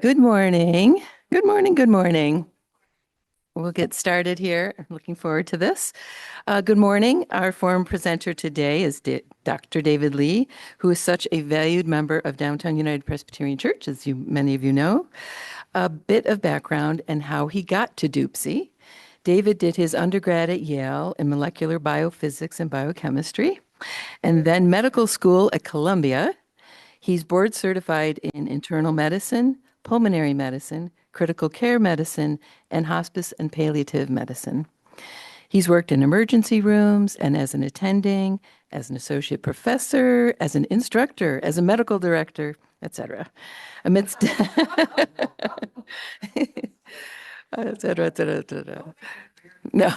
Good morning. Good morning. Good morning. We'll get started here. I'm looking forward to this. Good morning. Our forum presenter today is Dr. David Lee, who is such a valued member of Downtown United Presbyterian Church, as many of you know. A bit of background and how he got to DUPSI. David did his undergrad at Yale in molecular biophysics and biochemistry, and then medical school at Columbia. He's board certified in internal medicine, pulmonary medicine, critical care medicine, and hospice and palliative medicine. He's worked in emergency rooms and as an attending, as an associate professor, as an instructor, as a medical director, etc. Amidst etc., etc., etc. No.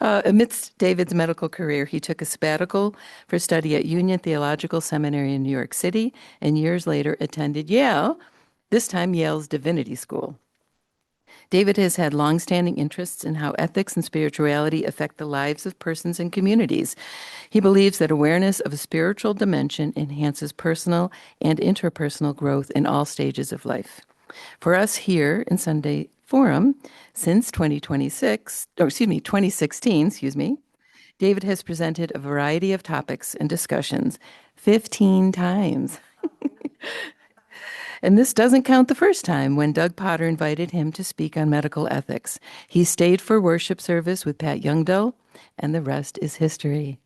Amidst David's medical career, he took a sabbatical for study at Union Theological Seminary in New York City, and years later attended Yale, this time Yale's Divinity School. David has had longstanding interests in how ethics and spirituality affect the lives of persons and communities. He believes that awareness of a spiritual dimension enhances personal and interpersonal growth in all stages of life. For us here in Sunday Forum, since 2016, David has presented a variety of topics and discussions 15 times. And this doesn't count the first time when Doug Potter invited him to speak on medical ethics. He stayed for worship service with Pat Youngdahl, and the rest is history.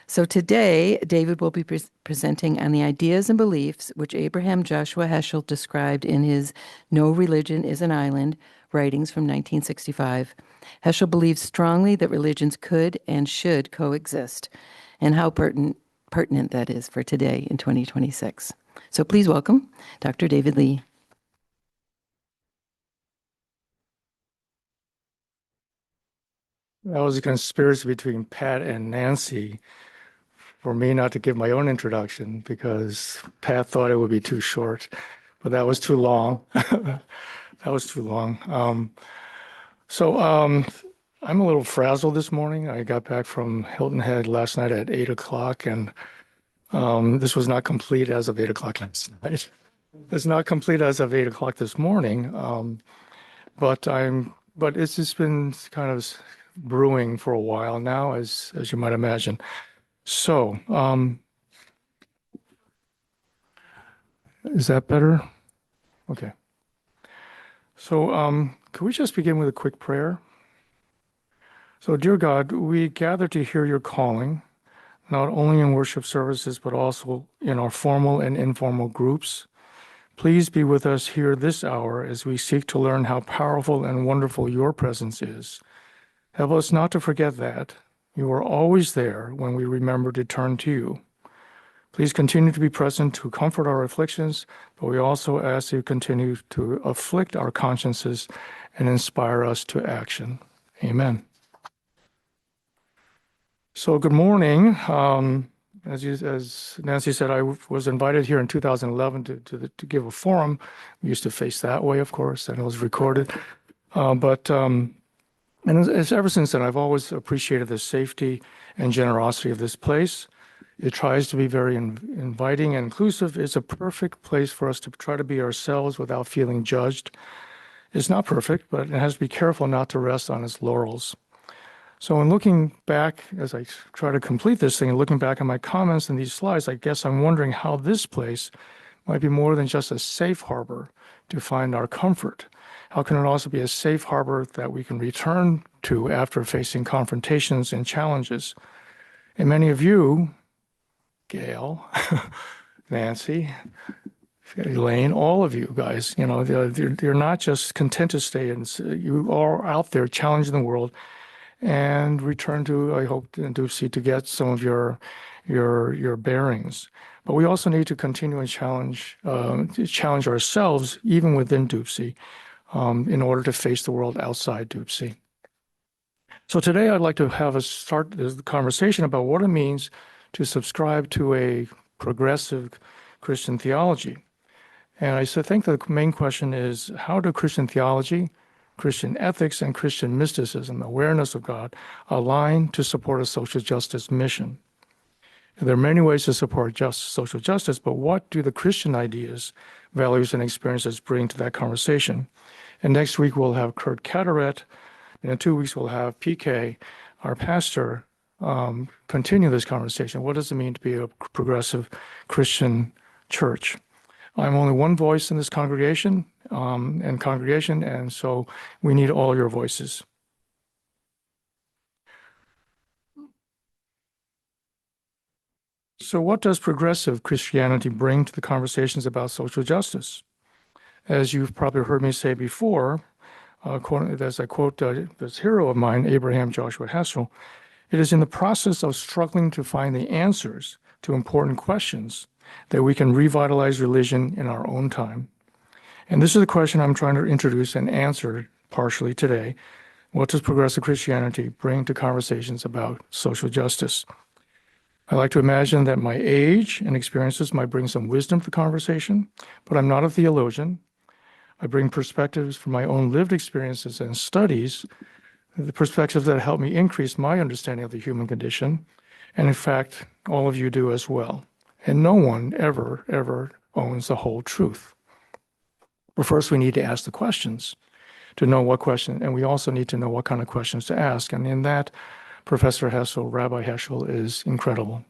So today, David will be presenting on the ideas and beliefs which Abraham Joshua Heschel described in his No Religion is an Island writings from 1965. Heschel believes strongly that religions could and should coexist, and how pertinent that is for today in 2026. So please welcome Dr. David Lee. That was a conspiracy between Pat and Nancy for me not to give my own introduction because Pat thought it would be too short, but that was too long. That was too long. I'm a little frazzled this morning. I got back from Hilton Head last night at 8 o'clock, and this was not complete as of 8 o'clock last night. It's not complete as of 8 o'clock this morning, but it's just been kind of brewing for a while now, as you might imagine. So, is that better? Okay. So, could we just begin with a quick prayer? So, dear God, we gather to hear your calling, not only in worship services, but also in our formal and informal groups. Please be with us here this hour as we seek to learn how powerful and wonderful your presence is. Help us not to forget that you are always there when we remember to turn to you. Please continue to be present to comfort our afflictions, but we also ask you continue to afflict our consciences and inspire us to action. Amen. So good morning. As Nancy said, I was invited here in 2011 to give a forum. We used to face that way, of course, and it was recorded. And ever since then, I've always appreciated the safety and generosity of this place. It tries to be very inviting and inclusive. It's a perfect place for us to try to be ourselves without feeling judged. It's not perfect, but it has to be careful not to rest on its laurels. So in looking back, as I try to complete this thing, and looking back at my comments in these slides, I guess I'm wondering how this place might be more than just a safe harbor to find our comfort. How can it also be a safe harbor that we can return to after facing confrontations and challenges? And many of you, Gail, Nancy, Elaine, all of you guys, you're not just content to stay in, you are out there challenging the world and return to, I hope, DUPSI to get some of your bearings. But we also need to continue and challenge ourselves, even within DUPSI, in order to face the world outside DUPSI. So today I'd like to have us start the conversation about what it means to subscribe to a progressive Christian theology. And I think the main question is, how do Christian theology, Christian ethics, and Christian mysticism, awareness of God, align to support a social justice mission? There are many ways to support social justice, but what do the Christian ideas, values, and experiences bring to that conversation? And next week, we'll have Kurt Cadaret, and in 2 weeks, we'll have PK, our pastor, continue this conversation. What does it mean to be a progressive Christian church? I'm only one voice in this congregation, and so we need all your voices. So what does progressive Christianity bring to the conversations about social justice? As you've probably heard me say before, as I quote this hero of mine, Abraham Joshua Heschel, it is in the process of struggling to find the answers to important questions that we can revitalize religion in our own time. And this is the question I'm trying to introduce and answer partially today. What does progressive Christianity bring to conversations about social justice? I like to imagine that my age and experiences might bring some wisdom to the conversation, but I'm not a theologian. I bring perspectives from my own lived experiences and studies, the perspectives that help me increase my understanding of the human condition. And in fact, all of you do as well. And no one ever owns the whole truth. But first, we need to ask the questions to know what question, and we also need to know what kind of questions to ask. And in that, Professor Heschel, Rabbi Heschel, is incredible.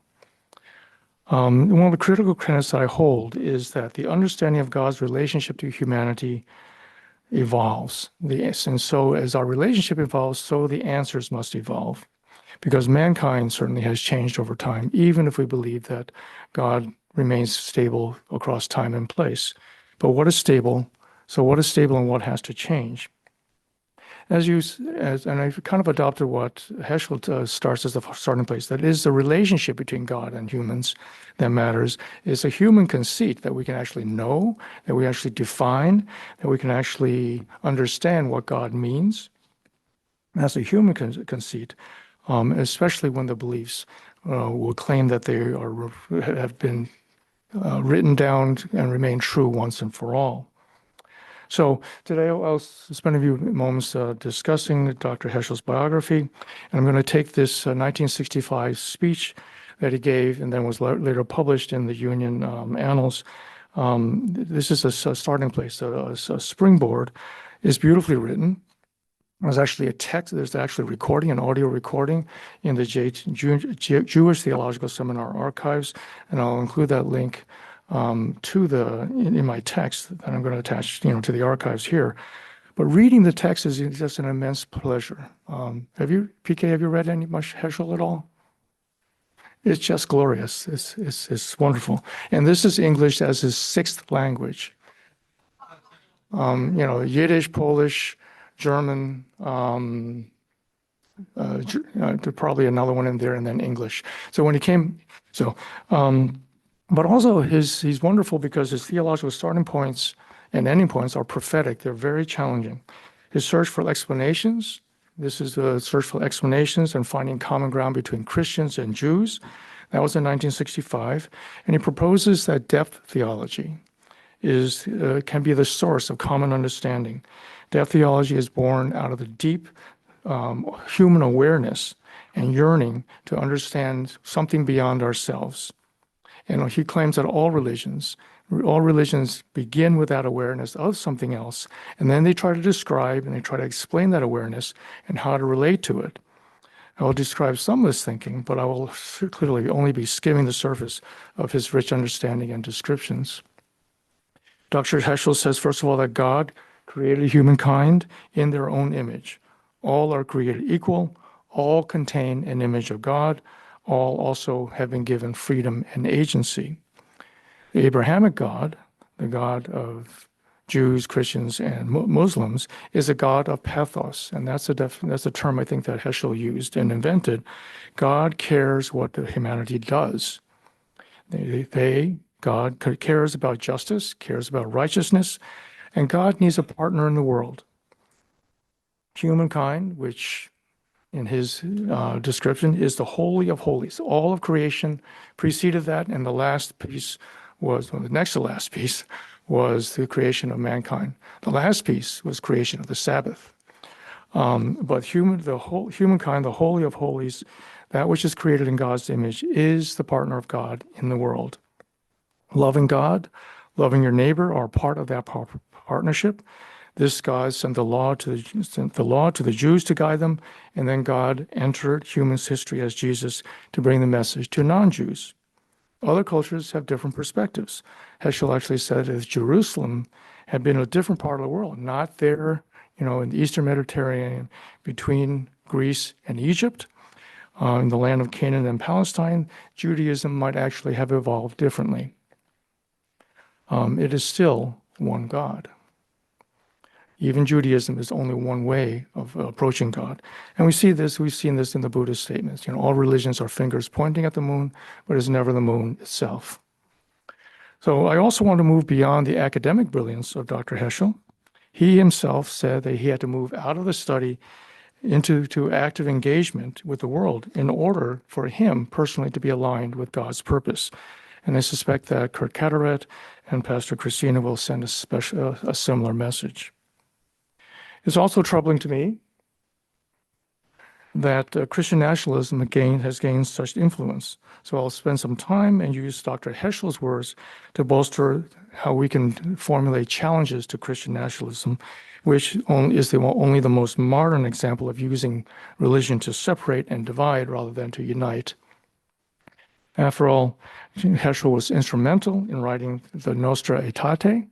One of the critical tenets that I hold is that the understanding of God's relationship to humanity evolves. And so as our relationship evolves, so the answers must evolve. Because mankind certainly has changed over time, even if we believe that God remains stable across time and place. But what is stable? So what is stable and what has to change? And I've kind of adopted what Heschel starts as the starting place. That is the relationship between God and humans that matters. It's a human conceit that we can actually know, that we actually define, that we can actually understand what God means. That's a human conceit, especially when the beliefs will claim that they have been written down and remain true once and for all. So today I'll spend a few moments discussing Dr. Heschel's biography, and I'm going to take this 1965 speech that he gave and then was later published in the Union Annals. This is a starting place, a springboard. It's beautifully written. There's actually a text, there's actually a recording, an audio recording in the Jewish Theological Seminar archives, and I'll include that link in my text that I'm going to attach, to the archives here. But reading the text is just an immense pleasure. PK, have you read much Heschel at all? It's just glorious. It's wonderful. And this is English as his sixth language. Yiddish, Polish, German, probably another one in there, and then English. So when he came, but also he's wonderful because his theological starting points and ending points are prophetic. They're very challenging. His search for explanations, this is the search for explanations and finding common ground between Christians and Jews. That was in 1965. And he proposes that depth theology can be the source of common understanding. Depth theology is born out of the deep human awareness and yearning to understand something beyond ourselves. And he claims that all religions begin with that awareness of something else, and then they try to describe and they try to explain that awareness and how to relate to it. I will describe some of this thinking, but I will clearly only be skimming the surface of his rich understanding and descriptions. Dr. Heschel says, first of all, that God created humankind in their own image. All are created equal, all contain an image of God, all also have been given freedom and agency. The Abrahamic God, the God of Jews, Christians, and Muslims, is a God of pathos, and that's a term I think that Heschel used and invented. God cares what humanity does. God cares about justice, cares about righteousness, and God needs a partner in the world. Humankind, which in his description is the Holy of Holies. All of creation preceded that, and the next to last piece was the creation of mankind. The last piece was creation of the Sabbath. But humankind, the Holy of Holies, That which is created in God's image is the partner of God in the world. Loving God, loving your neighbor are part of that partnership. This God sent the law to the Jews to guide them, and then God entered human history as Jesus to bring the message to non-Jews. Other cultures have different perspectives. Heschel actually said if Jerusalem had been a different part of the world, not there, in the Eastern Mediterranean between Greece and Egypt, in the land of Canaan and Palestine, Judaism might actually have evolved differently. It is still one God. Even Judaism is only one way of approaching God. And we've seen this in the Buddhist statements. All religions are fingers pointing at the moon, but it's never the moon itself. So I also want to move beyond the academic brilliance of Dr. Heschel. He himself said that he had to move out of the study into active engagement with the world in order for him personally to be aligned with God's purpose. And I suspect that Kurt Carteret and Pastor Christina will send a similar message. It's also troubling to me that Christian nationalism has gained such influence. So I'll spend some time and use Dr. Heschel's words to bolster how we can formulate challenges to Christian nationalism, which is only the most modern example of using religion to separate and divide rather than to unite. After all, Heschel was instrumental in writing the Nostra Aetate.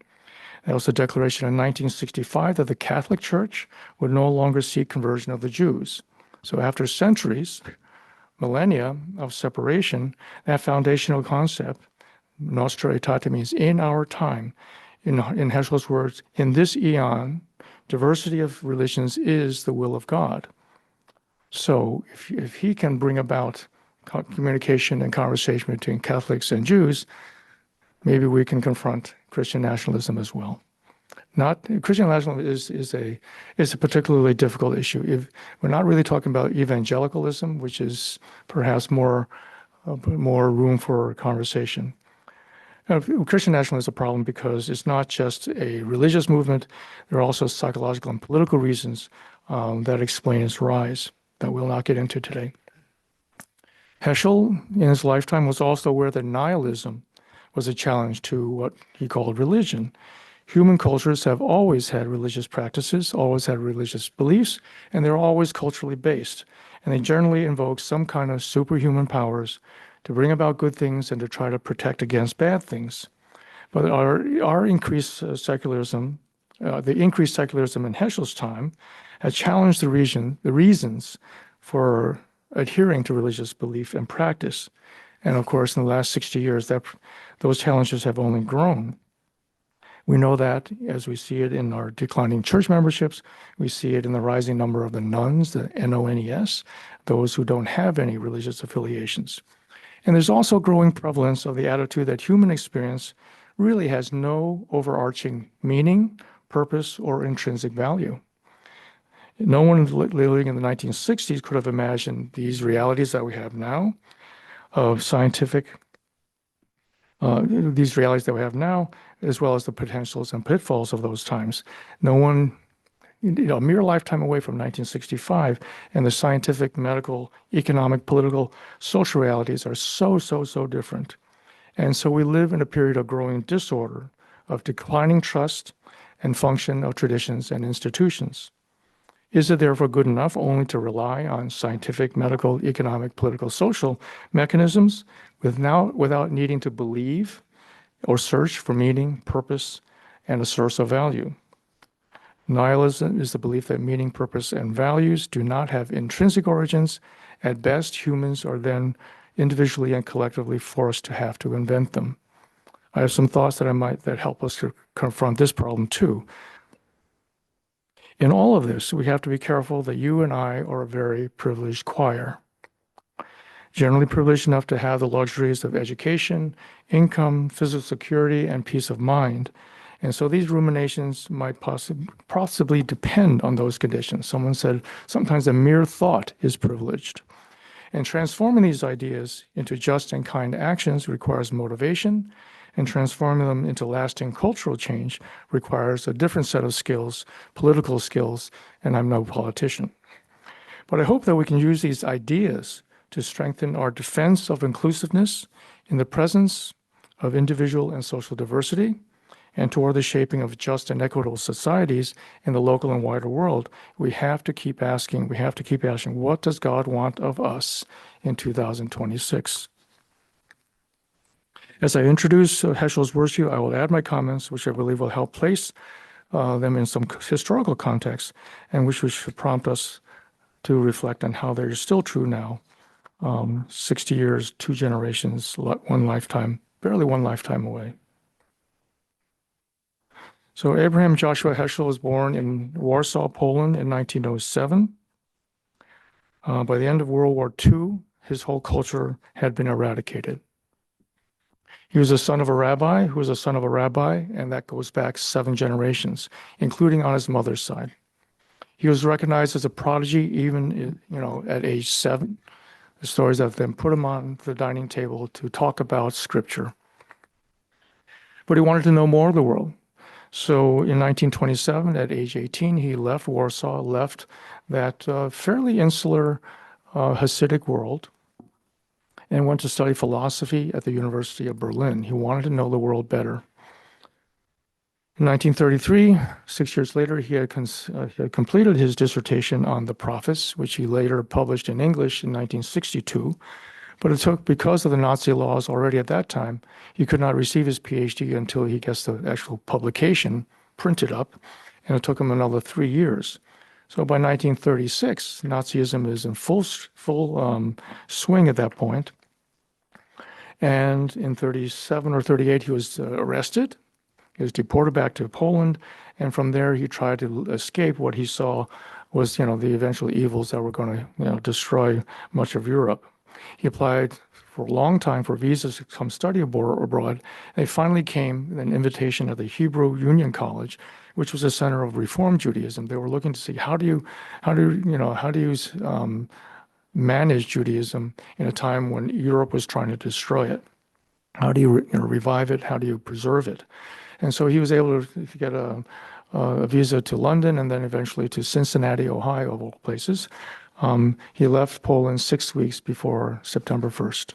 That was a declaration in 1965 that the Catholic Church would no longer seek conversion of the Jews. So after centuries, millennia of separation, that foundational concept, Nostra Aetate, means in our time, in Heschel's words, in this eon, diversity of religions is the will of God. So if he can bring about communication and conversation between Catholics and Jews, maybe we can confront Christian nationalism as well. Christian nationalism is a particularly difficult issue. We're not really talking about evangelicalism, which is perhaps more room for conversation. Christian nationalism is a problem because it's not just a religious movement. There are also psychological and political reasons that explain its rise that we'll not get into today. Heschel, in his lifetime, was also aware that nihilism was a challenge to what he called religion. Human cultures have always had religious practices, always had religious beliefs, and they're always culturally based. And they generally invoke some kind of superhuman powers to bring about good things and to try to protect against bad things. But our increased secularism, the increased secularism in Heschel's time, has challenged the reasons for adhering to religious belief and practice. And of course, in the last 60 years, those challenges have only grown. We know that as we see it in our declining church memberships, we see it in the rising number of the nones, the NONES, those who don't have any religious affiliations. And there's also growing prevalence of the attitude that human experience really has no overarching meaning, purpose, or intrinsic value. No one living in the 1960s could have imagined these realities that we have now of these realities that we have now, as well as the potentials and pitfalls of those times. No one, a mere lifetime away from 1965, and the scientific, medical, economic, political, social realities are so different. And so we live in a period of growing disorder, of declining trust and function of traditions and institutions. Is it therefore good enough only to rely on scientific, medical, economic, political, social mechanisms without needing to believe or search for meaning, purpose, and a source of value? Nihilism is the belief that meaning, purpose, and values do not have intrinsic origins. At best, humans are then individually and collectively forced to have to invent them. I have some thoughts that help us to confront this problem too. In all of this, we have to be careful that you and I are a very privileged choir. Generally privileged enough to have the luxuries of education, income, physical security, and peace of mind. And so these ruminations might possibly depend on those conditions. Someone said sometimes a mere thought is privileged. And transforming these ideas into just and kind actions requires motivation, and transforming them into lasting cultural change requires a different set of skills, political skills, and I'm no politician. But I hope that we can use these ideas to strengthen our defense of inclusiveness in the presence of individual and social diversity, and toward the shaping of just and equitable societies in the local and wider world, we have to keep asking, what does God want of us in 2026? As I introduce Heschel's works to you, I will add my comments, which I believe will help place them in some historical context, and which should prompt us to reflect on how they're still true now, 60 years, 2 generations, one lifetime, barely one lifetime away. So Abraham Joshua Heschel was born in Warsaw, Poland in 1907. By the end of World War II, his whole culture had been eradicated. He was the son of a rabbi who was a son of a rabbi, and that goes back 7 generations, including on his mother's side. He was recognized as a prodigy even, at age 7. The stories of them put him on the dining table to talk about scripture. But he wanted to know more of the world. So in 1927, at age 18, he left Warsaw, left that fairly insular Hasidic world, and went to study philosophy at the University of Berlin. He wanted to know the world better. In 1933, 6 years later, he had completed his dissertation on the prophets, which he later published in English in 1962. But it took, because of the Nazi laws already at that time, he could not receive his PhD until he gets the actual publication printed up, and it took him another 3 years. So by 1936, Nazism is in full swing at that point. And in 37 or 38, he was arrested. He was deported back to Poland, and from there he tried to escape what he saw was, the eventual evils that were going to, destroy much of Europe. He applied for a long time for visas to come study abroad. They finally came an invitation at the Hebrew Union College, which was a center of Reform Judaism. They were looking to see how do you manage Judaism in a time when Europe was trying to destroy it. How do you revive it? How do you preserve it? And so he was able to get a visa to London and then eventually to Cincinnati, Ohio, of all places. He left Poland 6 weeks before September 1st.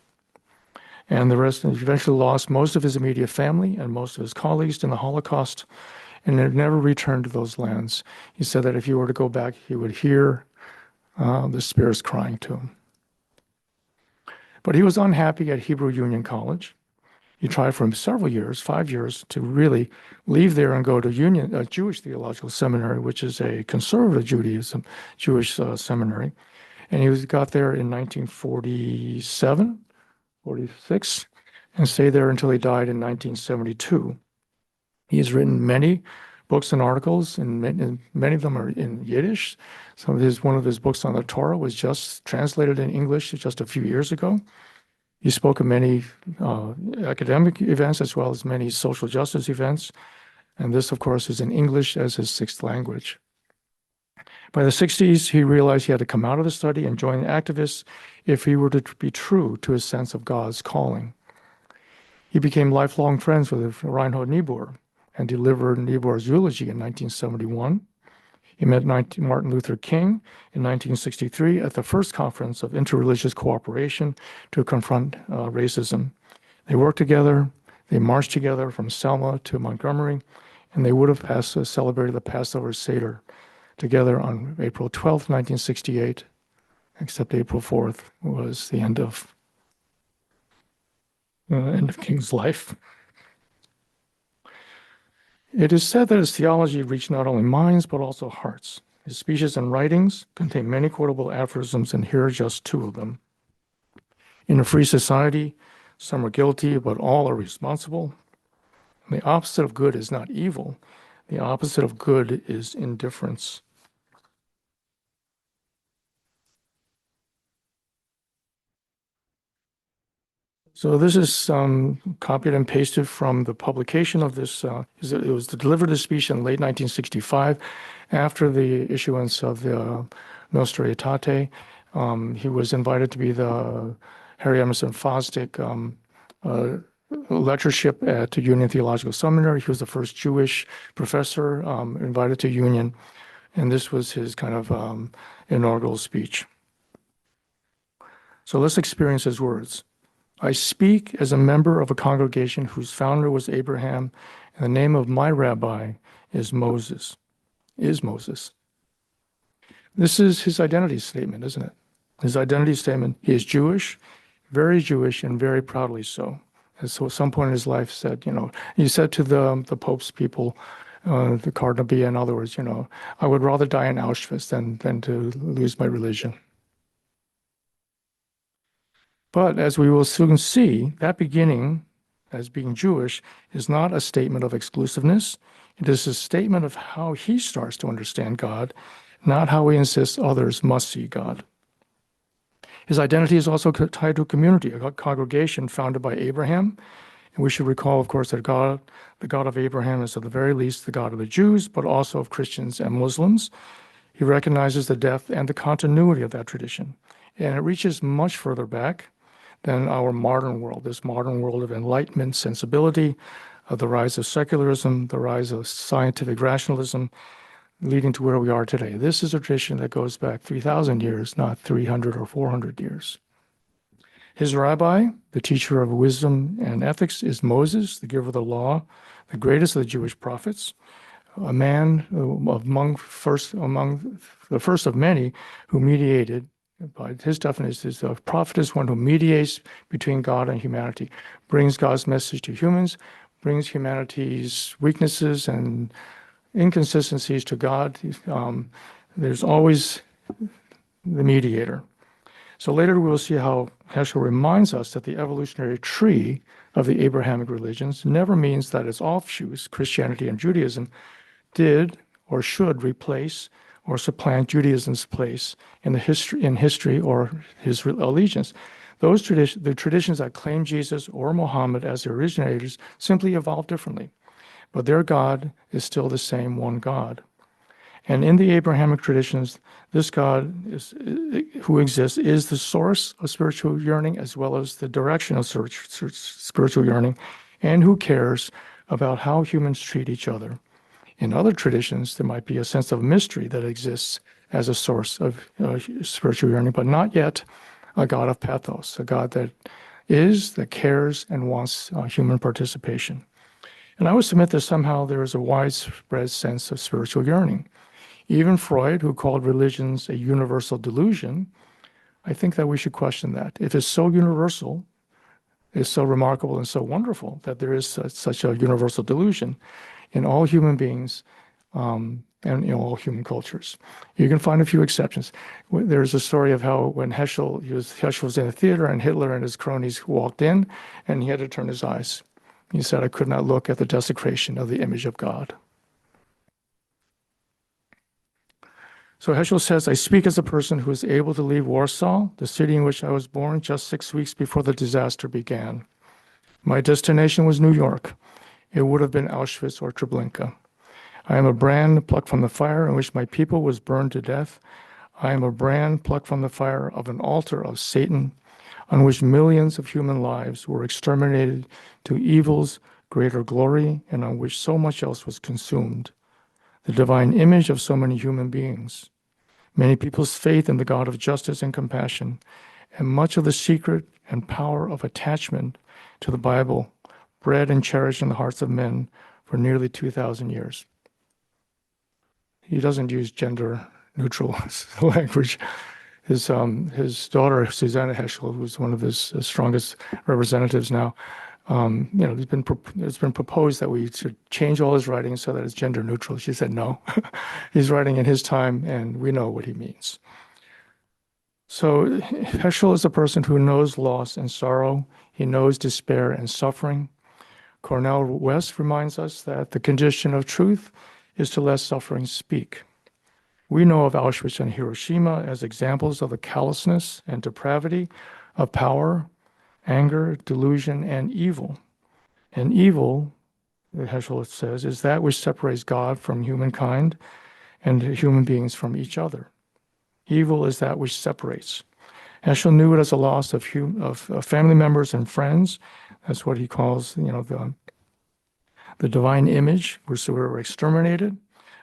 And the rest, he eventually lost most of his immediate family and most of his colleagues in the Holocaust, and never returned to those lands. He said that if he were to go back, he would hear the spirits crying to him. But he was unhappy at Hebrew Union College. He tried for several years, 5 years, to really leave there and go to Jewish Theological Seminary, which is a conservative Judaism, Jewish seminary. And he got there in 1947, 46, and stayed there until he died in 1972. He has written many books and articles, and many of them are in Yiddish. One of his books on the Torah was just translated in English just a few years ago. He spoke at many academic events as well as many social justice events. And this, of course, is in English as his 6th language. By the 60s, he realized he had to come out of the study and join the activists if he were to be true to his sense of God's calling. He became lifelong friends with Reinhold Niebuhr and delivered Niebuhr's eulogy in 1971. He met Martin Luther King in 1963 at the first conference of interreligious cooperation to confront racism. They worked together, they marched together from Selma to Montgomery, and they would have celebrated the Passover Seder together on April 12th, 1968, except April 4th was the end of King's life. It is said that his theology reached not only minds, but also hearts. His speeches and writings contain many quotable aphorisms, and here are just 2 of them. In a free society, some are guilty, but all are responsible. The opposite of good is not evil. The opposite of good is indifference. So this is copied and pasted from the publication of this. It was delivered this speech in late 1965 after the issuance of the Nostra Aetate. He was invited to be the Harry Emerson Fosdick lectureship at Union Theological Seminary. He was the first Jewish professor invited to Union, and this was his kind of inaugural speech. So let's experience his words. I speak as a member of a congregation whose founder was Abraham, and the name of my rabbi is Moses. This is his identity statement, isn't it? His identity statement, he is Jewish, and very proudly so. And so at some point in his life said, he said to the Pope's people, the Cardinal Bia, in other words, I would rather die in Auschwitz than to lose my religion. But as we will soon see, that beginning as being Jewish is not a statement of exclusiveness. It is a statement of how he starts to understand God, not how he insists others must see God. His identity is also tied to a community, a congregation founded by Abraham. And we should recall, of course, that the God of Abraham is at the very least the God of the Jews, but also of Christians and Muslims. He recognizes the depth and the continuity of that tradition. And it reaches much further back than our modern world, this modern world of enlightenment sensibility, of the rise of secularism, the rise of scientific rationalism, leading to where we are today. This is a tradition that goes back 3,000 years, not 300 or 400 years. His rabbi, the teacher of wisdom and ethics, is Moses, the giver of the law, the greatest of the Jewish prophets, a man among the first of many who mediated. By his definition, a prophet is one who mediates between God and humanity, brings God's message to humans, brings humanity's weaknesses and inconsistencies to God. There's always the mediator. So later we will see how Heschel reminds us that the evolutionary tree of the Abrahamic religions never means that its offshoots, Christianity and Judaism, did or should replace or supplant Judaism's place in history or his allegiance. The traditions that claim Jesus or Muhammad as the originators simply evolved differently, but their God is still the same one God. And in the Abrahamic traditions, this God who exists is the source of spiritual yearning as well as the direction of spiritual yearning, and who cares about how humans treat each other. In other traditions, there might be a sense of mystery that exists as a source of spiritual yearning, but not yet a God of pathos, a God that cares and wants human participation. And I would submit that somehow there is a widespread sense of spiritual yearning. Even Freud, who called religions a universal delusion, I think that we should question that. If it's so universal, it's so remarkable and so wonderful that there is such a universal delusion in all human beings and in all human cultures. You can find a few exceptions. There's a story of how when Heschel was in a theater and Hitler and his cronies walked in and he had to turn his eyes. He said, I could not look at the desecration of the image of God. So Heschel says, I speak as a person who is able to leave Warsaw, the city in which I was born, just 6 weeks before the disaster began. My destination was New York. It would have been Auschwitz or Treblinka. I am a brand plucked from the fire in which my people was burned to death. I am a brand plucked from the fire of an altar of Satan on which millions of human lives were exterminated to evil's greater glory and on which so much else was consumed. The divine image of so many human beings, many people's faith in the God of justice and compassion, and much of the secret and power of attachment to the Bible, bred and cherished in the hearts of men for nearly 2,000 years. He doesn't use gender-neutral language. His daughter, Susanna Heschel, who's one of his strongest representatives now, it's been proposed that we should change all his writing so that it's gender neutral. She said no. He's writing in his time, and we know what he means. So Heschel is a person who knows loss and sorrow. He knows despair and suffering. Cornel West reminds us that the condition of truth is to let suffering speak. We know of Auschwitz and Hiroshima as examples of the callousness and depravity of power, anger, delusion, and evil. And evil, Heschel says, is that which separates God from humankind and human beings from each other. Evil is that which separates. Heschel knew it as a loss of family members and friends. That's what he calls, the divine image, which were exterminated,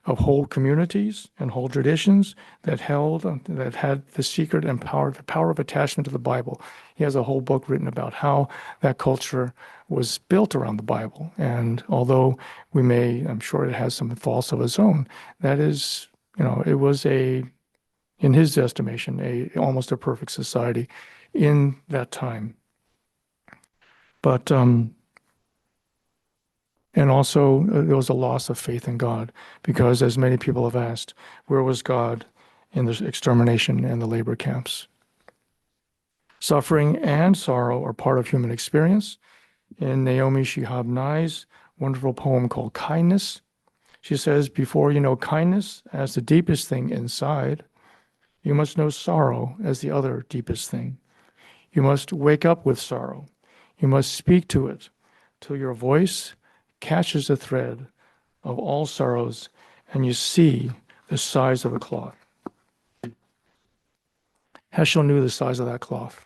of whole communities and whole traditions that had the secret and the power of attachment to the Bible. He has a whole book written about how that culture was built around the Bible. And although I'm sure it has some faults of its own, that is, it was in his estimation, almost a perfect society in that time. But, and also there was a loss of faith in God because, as many people have asked, where was God in the extermination and the labor camps? Suffering and sorrow are part of human experience. In Naomi Shihab Nye's wonderful poem called Kindness, she says, before you know kindness as the deepest thing inside, you must know sorrow as the other deepest thing. You must wake up with sorrow. You must speak to it till your voice catches the thread of all sorrows and you see the size of the cloth. Heschel knew the size of that cloth,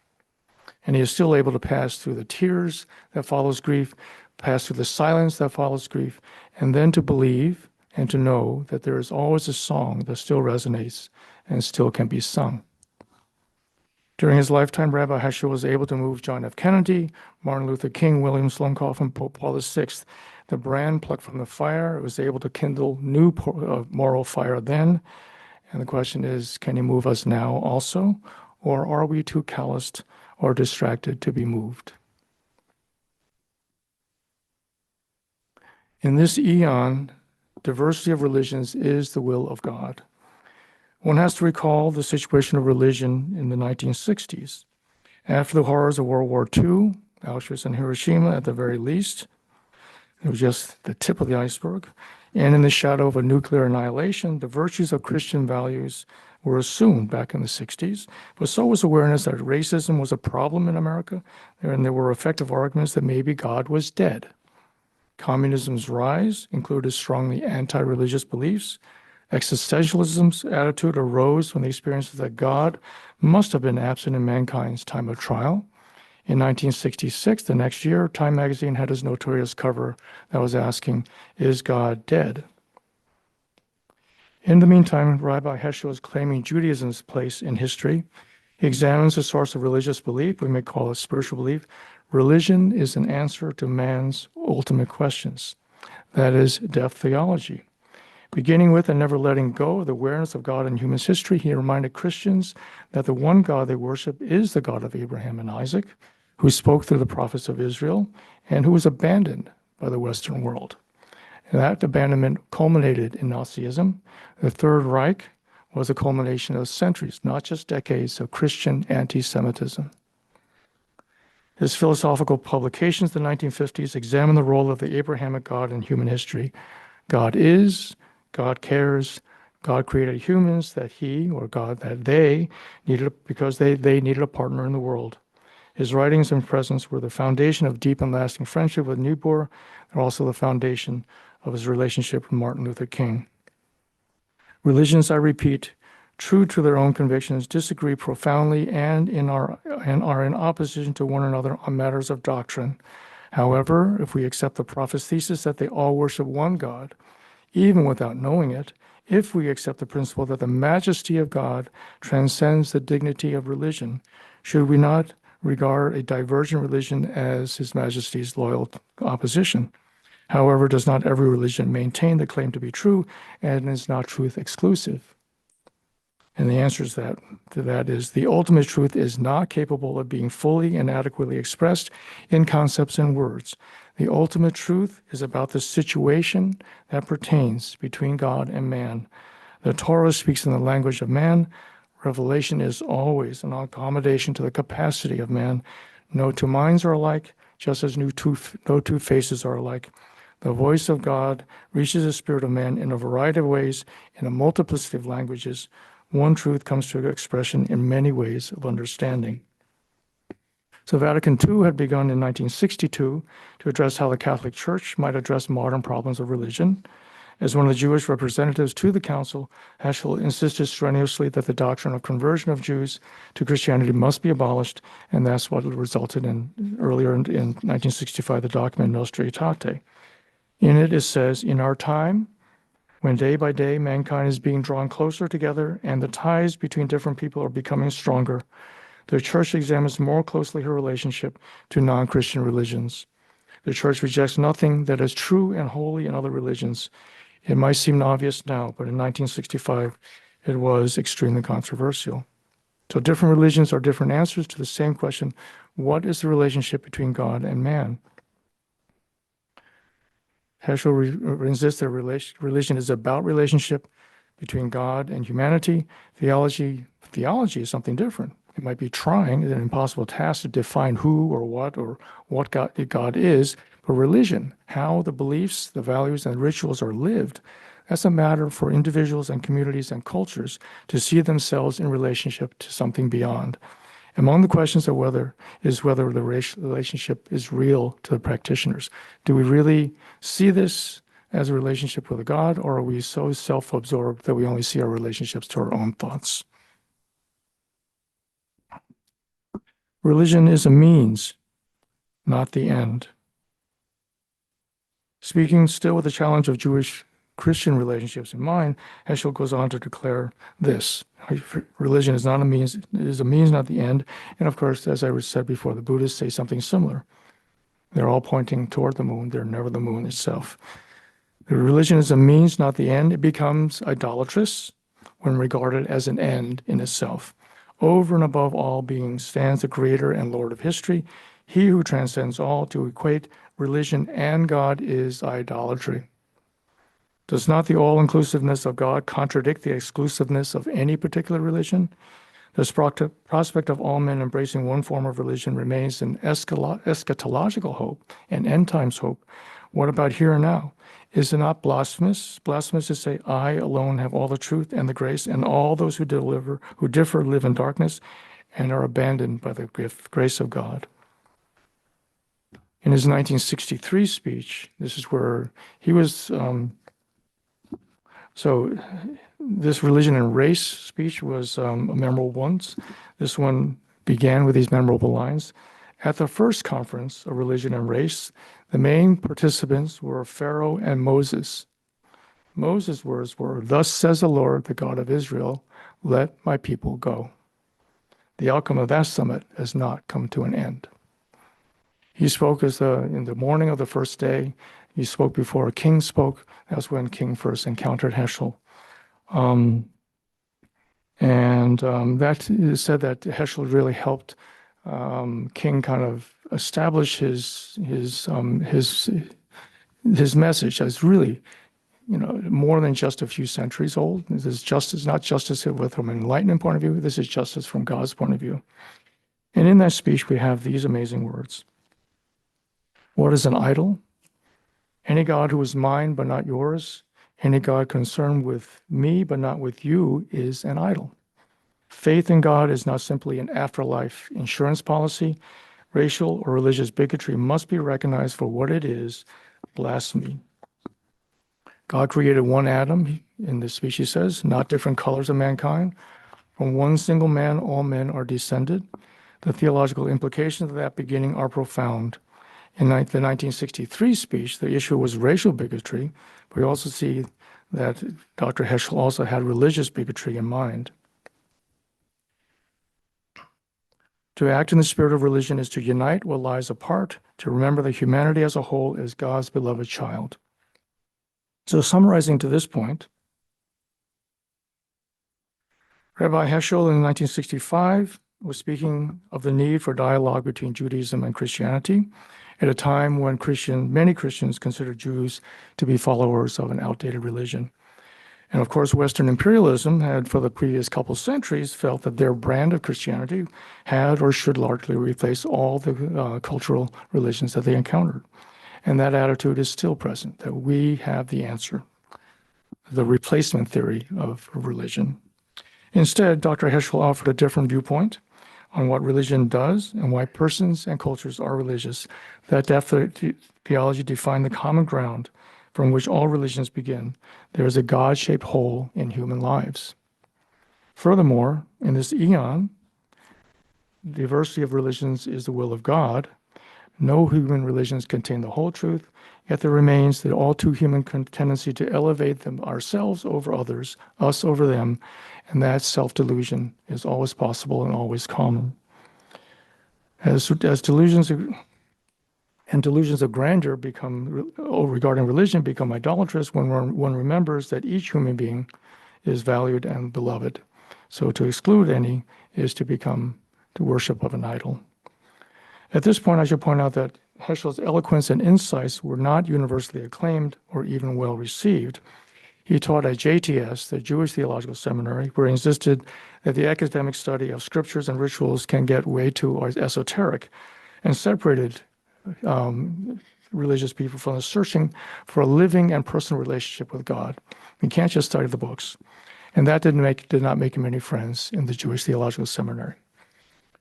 and he is still able to pass through the tears that follows grief, pass through the silence that follows grief, and then to believe and to know that there is always a song that still resonates and still can be sung. During his lifetime, Rabbi Heschel was able to move John F. Kennedy, Martin Luther King, William Sloane Coffin, and Pope Paul VI. The brand plucked from the fire, it was able to kindle new moral fire then. And the question is, can he move us now also? Or are we too calloused or distracted to be moved? In this eon, diversity of religions is the will of God. One has to recall the situation of religion in the 1960s. After the horrors of World War II, Auschwitz and Hiroshima at the very least, it was just the tip of the iceberg, and in the shadow of a nuclear annihilation, the virtues of Christian values were assumed back in the 60s, but so was awareness that racism was a problem in America, and there were effective arguments that maybe God was dead. Communism's rise included strongly anti-religious beliefs. Existentialism's attitude arose when the experience that God must have been absent in mankind's time of trial. In 1966, the next year, Time magazine had its notorious cover that was asking, "Is God dead?" In the meantime, Rabbi Heschel is claiming Judaism's place in history. He examines the source of religious belief, we may call it spiritual belief. Religion is an answer to man's ultimate questions. That is depth theology. Beginning with and never letting go of the awareness of God in human history, he reminded Christians that the one God they worship is the God of Abraham and Isaac, who spoke through the prophets of Israel and who was abandoned by the Western world. And that abandonment culminated in Nazism. The Third Reich was a culmination of centuries, not just decades, of Christian anti-Semitism. His philosophical publications in the 1950s examine the role of the Abrahamic God in human history. God is, God cares, God created humans that they needed because they needed a partner in the world. His writings and presence were the foundation of deep and lasting friendship with Niebuhr. They're also the foundation of his relationship with Martin Luther King. Religions, I repeat, true to their own convictions, disagree profoundly and are in opposition to one another on matters of doctrine. However, if we accept the prophet's thesis that they all worship one God, even without knowing it, if we accept the principle that the majesty of God transcends the dignity of religion, should we not regard a divergent religion as His Majesty's loyal opposition? However, does not every religion maintain the claim to be true and is not truth exclusive? And the answer to that is the ultimate truth is not capable of being fully and adequately expressed in concepts and words. The ultimate truth is about the situation that pertains between God and man. The Torah speaks in the language of man. Revelation is always an accommodation to the capacity of man. No two minds are alike, just as no two faces are alike. The voice of God reaches the spirit of man in a variety of ways, in a multiplicity of languages. One truth comes to expression in many ways of understanding. So Vatican II had begun in 1962 to address how the Catholic Church might address modern problems of religion. As one of the Jewish representatives to the Council, Heschel insisted strenuously that the doctrine of conversion of Jews to Christianity must be abolished, and that's what resulted in, earlier in 1965, the document Nostra Aetate. In it says, in our time, When day by day mankind is being drawn closer together and the ties between different people are becoming stronger, the Church examines more closely her relationship to non-Christian religions. The Church rejects nothing that is true and holy in other religions. It might seem obvious now, but in 1965, it was extremely controversial. So different religions are different answers to the same question: what is the relationship between God and man? Heschel insists that religion is about relationship between God and humanity. Theology is something different. It might be trying, an impossible task to define who or what God is, but religion, how the beliefs, the values, and rituals are lived, that's a matter for individuals and communities and cultures to see themselves in relationship to something beyond. Among the questions are whether the relationship is real to the practitioners. Do we really see this as a relationship with God, or are we so self-absorbed that we only see our relationships to our own thoughts? Religion is a means, not the end. Speaking still with the challenge of Jewish-Christian relationships in mind, Heschel goes on to declare this: religion is not a means, it is a means, not the end. And of course, as I said before, the Buddhists say something similar. They're all pointing toward the moon. They're never the moon itself. The religion is a means, not the end. It becomes idolatrous when regarded as an end in itself. Over and above all beings stands the Creator and Lord of history. He who transcends all. To equate religion and God is idolatry. Does not the all-inclusiveness of God contradict the exclusiveness of any particular religion? The prospect of all men embracing one form of religion remains an eschatological hope, an end times hope. What about here and now? Is it not blasphemous? Blasphemous to say, I alone have all the truth and the grace, and all those who differ live in darkness and are abandoned by the grace of God. In his 1963 speech, this is where he was, so this religion and race speech was a memorable one. This one began with these memorable lines. At the first conference of religion and race, the main participants were Pharaoh and Moses. Moses' words were, "Thus says the Lord, the God of Israel, let my people go." The outcome of that summit has not come to an end. He spoke in the morning of the first day. He spoke before a king spoke. That's when King first encountered Heschel. That is said that Heschel really helped King kind of establish his message as really, more than just a few centuries old. This is justice, not justice from an enlightenment point of view. This is justice from God's point of view. And in that speech, we have these amazing words. What is an idol? Any God who is mine but not yours, any God concerned with me but not with you is an idol. Faith in God is not simply an afterlife insurance policy. Racial or religious bigotry must be recognized for what it is, blasphemy. God created one Adam, in this speech he says, not different colors of mankind. From one single man, all men are descended. The theological implications of that beginning are profound. In the 1963 speech, the issue was racial bigotry, but we also see that Dr. Heschel also had religious bigotry in mind. To act in the spirit of religion is to unite what lies apart, to remember that humanity as a whole is God's beloved child. So summarizing to this point, Rabbi Heschel in 1965 was speaking of the need for dialogue between Judaism and Christianity at a time when many Christians considered Jews to be followers of an outdated religion. And of course, Western imperialism had, for the previous couple centuries, felt that their brand of Christianity had or should largely replace all the cultural religions that they encountered. And that attitude is still present, that we have the answer, the replacement theory of religion. Instead, Dr. Heschel offered a different viewpoint on what religion does and why persons and cultures are religious. That theology defined the common ground from which all religions begin. There is a God-shaped hole in human lives. Furthermore, in this eon, diversity of religions is the will of God, No human religions contain the whole truth, yet there remains the all too human tendency to elevate them ourselves over others, us over them, and that self-delusion is always possible and always common. As delusions of grandeur regarding religion become idolatrous when one remembers that each human being is valued and beloved. So to exclude any is to worship of an idol. At this point, I should point out that Heschel's eloquence and insights were not universally acclaimed or even well received. He taught at JTS, the Jewish Theological Seminary, where he insisted that the academic study of scriptures and rituals can get way too esoteric, and separated religious people from the searching for a living and personal relationship with God. You can't just study the books. And that did not make him any friends in the Jewish Theological Seminary.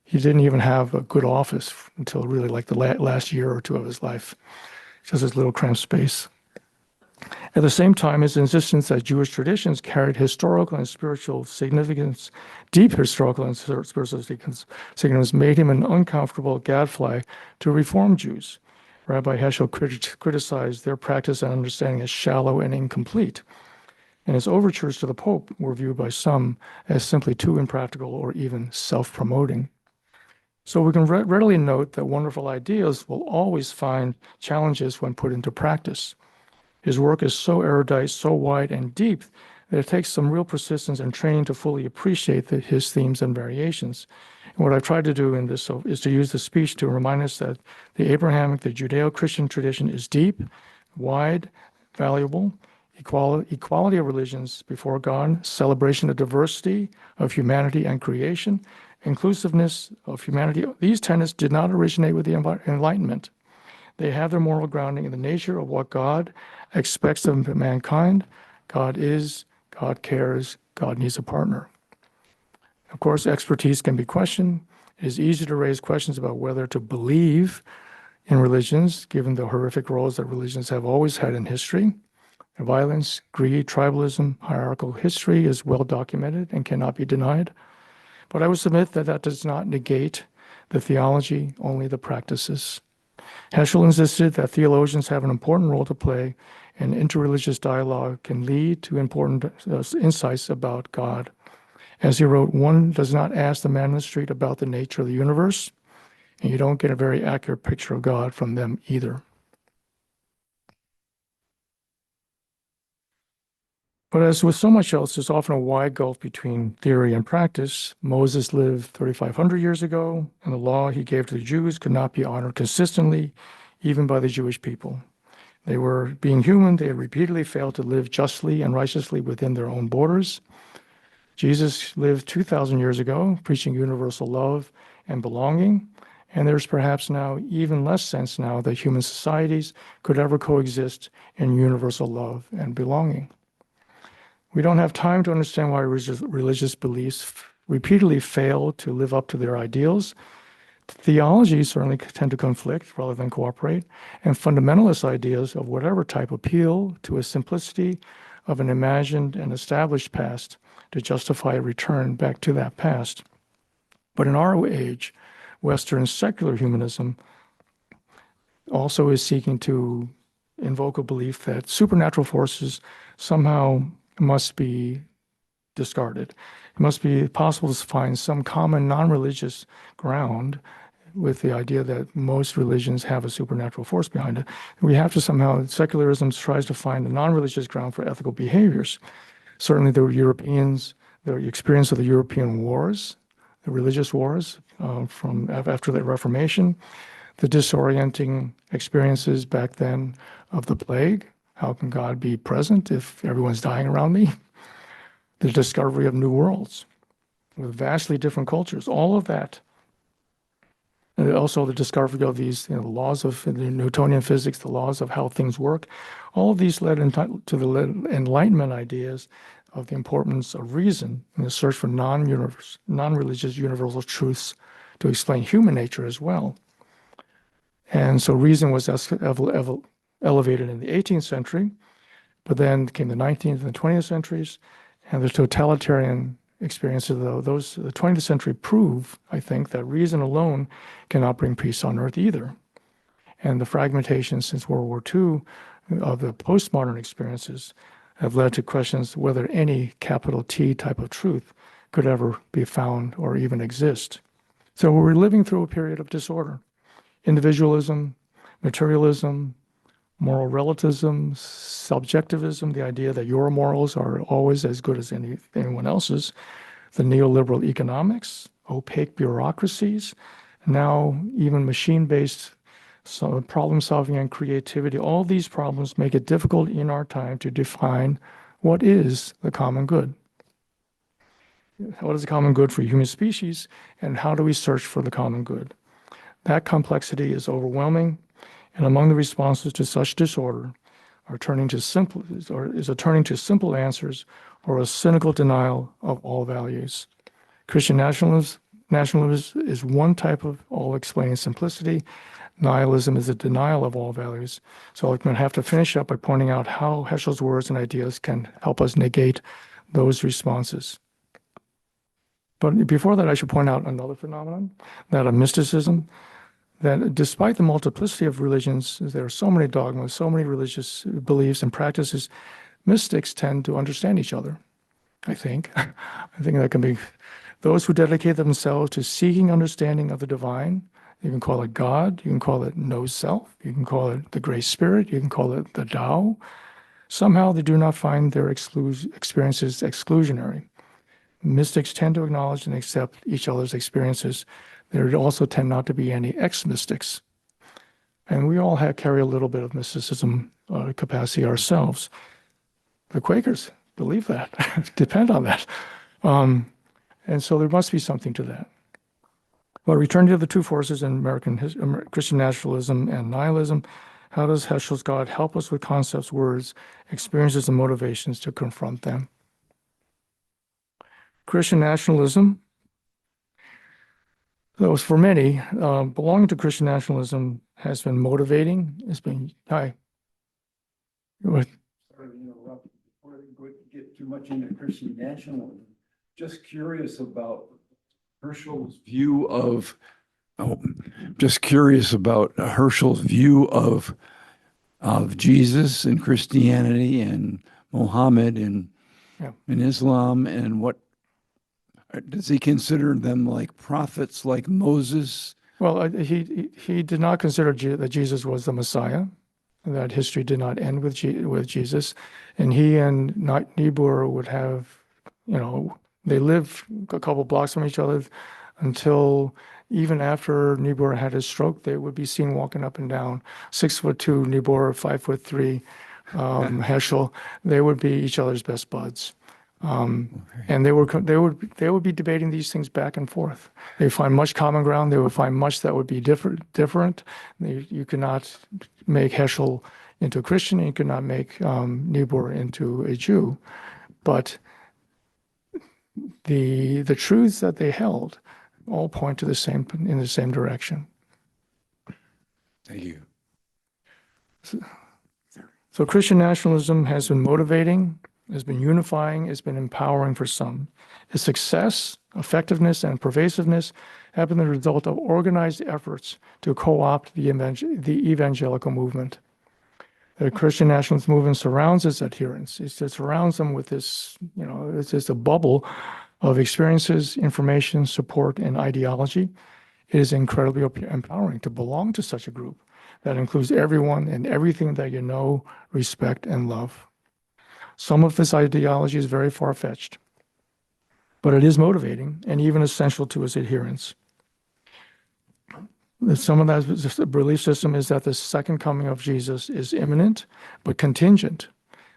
He didn't even have a good office until really like the last year or two of his life, just his little cramped space. At the same time, his insistence that Jewish traditions carried historical and spiritual significance, deep historical and spiritual significance, made him an uncomfortable gadfly to Reform Jews. Rabbi Heschel criticized their practice and understanding as shallow and incomplete, and his overtures to the Pope were viewed by some as simply too impractical or even self-promoting. So we can readily note that wonderful ideas will always find challenges when put into practice. His work is so erudite, so wide and deep that it takes some real persistence and training to fully appreciate his themes and variations. And what I've tried to do in this is to use the speech to remind us that the Abrahamic, the Judeo-Christian tradition is deep, wide, valuable, equality of religions before God, celebration of diversity of humanity and creation, inclusiveness of humanity. These tenets did not originate with the Enlightenment. They have their moral grounding in the nature of what God expects of mankind. God is, God cares, God needs a partner. Of course, expertise can be questioned. It is easy to raise questions about whether to believe in religions, given the horrific roles that religions have always had in history. Violence, greed, tribalism, hierarchical history is well documented and cannot be denied. But I would submit that that does not negate the theology, only the practices. Heschel insisted that theologians have an important role to play, and interreligious dialogue can lead to important insights about God. As he wrote, one does not ask the man in the street about the nature of the universe, and you don't get a very accurate picture of God from them either. But as with so much else, there's often a wide gulf between theory and practice. Moses lived 3,500 years ago, and the law he gave to the Jews could not be honored consistently, even by the Jewish people. They were being human. They had repeatedly failed to live justly and righteously within their own borders. Jesus lived 2,000 years ago, preaching universal love and belonging, and there's perhaps now even less sense now that human societies could ever coexist in universal love and belonging. We don't have time to understand why religious beliefs repeatedly fail to live up to their ideals. Theologies certainly tend to conflict rather than cooperate, and fundamentalist ideas of whatever type appeal to a simplicity of an imagined and established past to justify a return back to that past. But in our age, Western secular humanism also is seeking to invoke a belief that supernatural forces somehow must be discarded. It must be possible to find some common non-religious ground with the idea that most religions have a supernatural force behind it. We have to somehow, secularism tries to find a non-religious ground for ethical behaviors. Certainly the Europeans, the experience of the European wars, the religious wars from after the Reformation, the disorienting experiences back then of the plague. How can God be present if everyone's dying around me? The discovery of new worlds with vastly different cultures, all of that. And also the discovery of these laws of the Newtonian physics, the laws of how things work. All of these led to the Enlightenment ideas of the importance of reason in the search for non-religious universal truths to explain human nature as well. And so reason was elevated in the 18th century, but then came the 19th and the 20th centuries, and the totalitarian experiences of the 20th century prove, I think, that reason alone cannot bring peace on earth either. And the fragmentation since World War II of the postmodern experiences have led to questions whether any capital T type of truth could ever be found or even exist. So we're living through a period of disorder. Individualism, materialism, moral relativism, subjectivism, the idea that your morals are always as good as anyone else's, the neoliberal economics, opaque bureaucracies, now even machine-based problem solving and creativity. All these problems make it difficult in our time to define what is the common good. What is the common good for human species, and how do we search for the common good? That complexity is overwhelming, and among the responses to such disorder are turning to simple answers or a cynical denial of all values. Christian nationalism is one type of all-explaining simplicity. Nihilism is a denial of all values. So I'm going to have to finish up by pointing out how Heschel's words and ideas can help us negate those responses. But before that, I should point out another phenomenon, that of mysticism, that despite the multiplicity of religions, there are so many dogmas, so many religious beliefs and practices, mystics tend to understand each other, I think. I think that can be those who dedicate themselves to seeking understanding of the divine. You can call it God, you can call it no self, you can call it the Great Spirit, you can call it the Tao. Somehow they do not find their experiences exclusionary. Mystics tend to acknowledge and accept each other's experiences. There also tend not to be any ex-mystics. And we all carry a little bit of mysticism capacity ourselves. The Quakers believe that, depend on that. And so there must be something to that. But returning to the two forces in Christian nationalism and nihilism, how does Heschel's God help us with concepts, words, experiences, and motivations to confront them? Christian nationalism, though for many, belonging to Christian nationalism has been motivating. It's been, hi. Sorry to interrupt. Before we get too much into Christian nationalism, just curious about Herschel's view of Jesus and Christianity and Muhammad and Islam, and what does he consider them like prophets like Moses? Well, he did not consider that Jesus was the Messiah, that history did not end with Jesus. And he and Niebuhr would have, they lived a couple blocks from each other until even after Niebuhr had his stroke, they would be seen walking up and down. 6'2", Niebuhr, 5'3", Heschel. They would be each other's best buds. And they would be debating these things back and forth. They would find much common ground. They would find much that would be different. You could not make Heschel into a Christian, and you could not make Niebuhr into a Jew. But the truths that they held all point to in the same direction. Thank you. So Christian nationalism has been motivating, has been unifying, has been empowering for some. Its success, effectiveness, and pervasiveness have been the result of organized efforts to co-opt the evangelical movement. The Christian nationalist movement surrounds its adherents. It surrounds them with this, it's just a bubble of experiences, information, support, and ideology. It is incredibly empowering to belong to such a group that includes everyone and everything that you know, respect, and love. Some of this ideology is very far-fetched, but it is motivating and even essential to its adherents. Some of that belief system is that the second coming of Jesus is imminent, but contingent.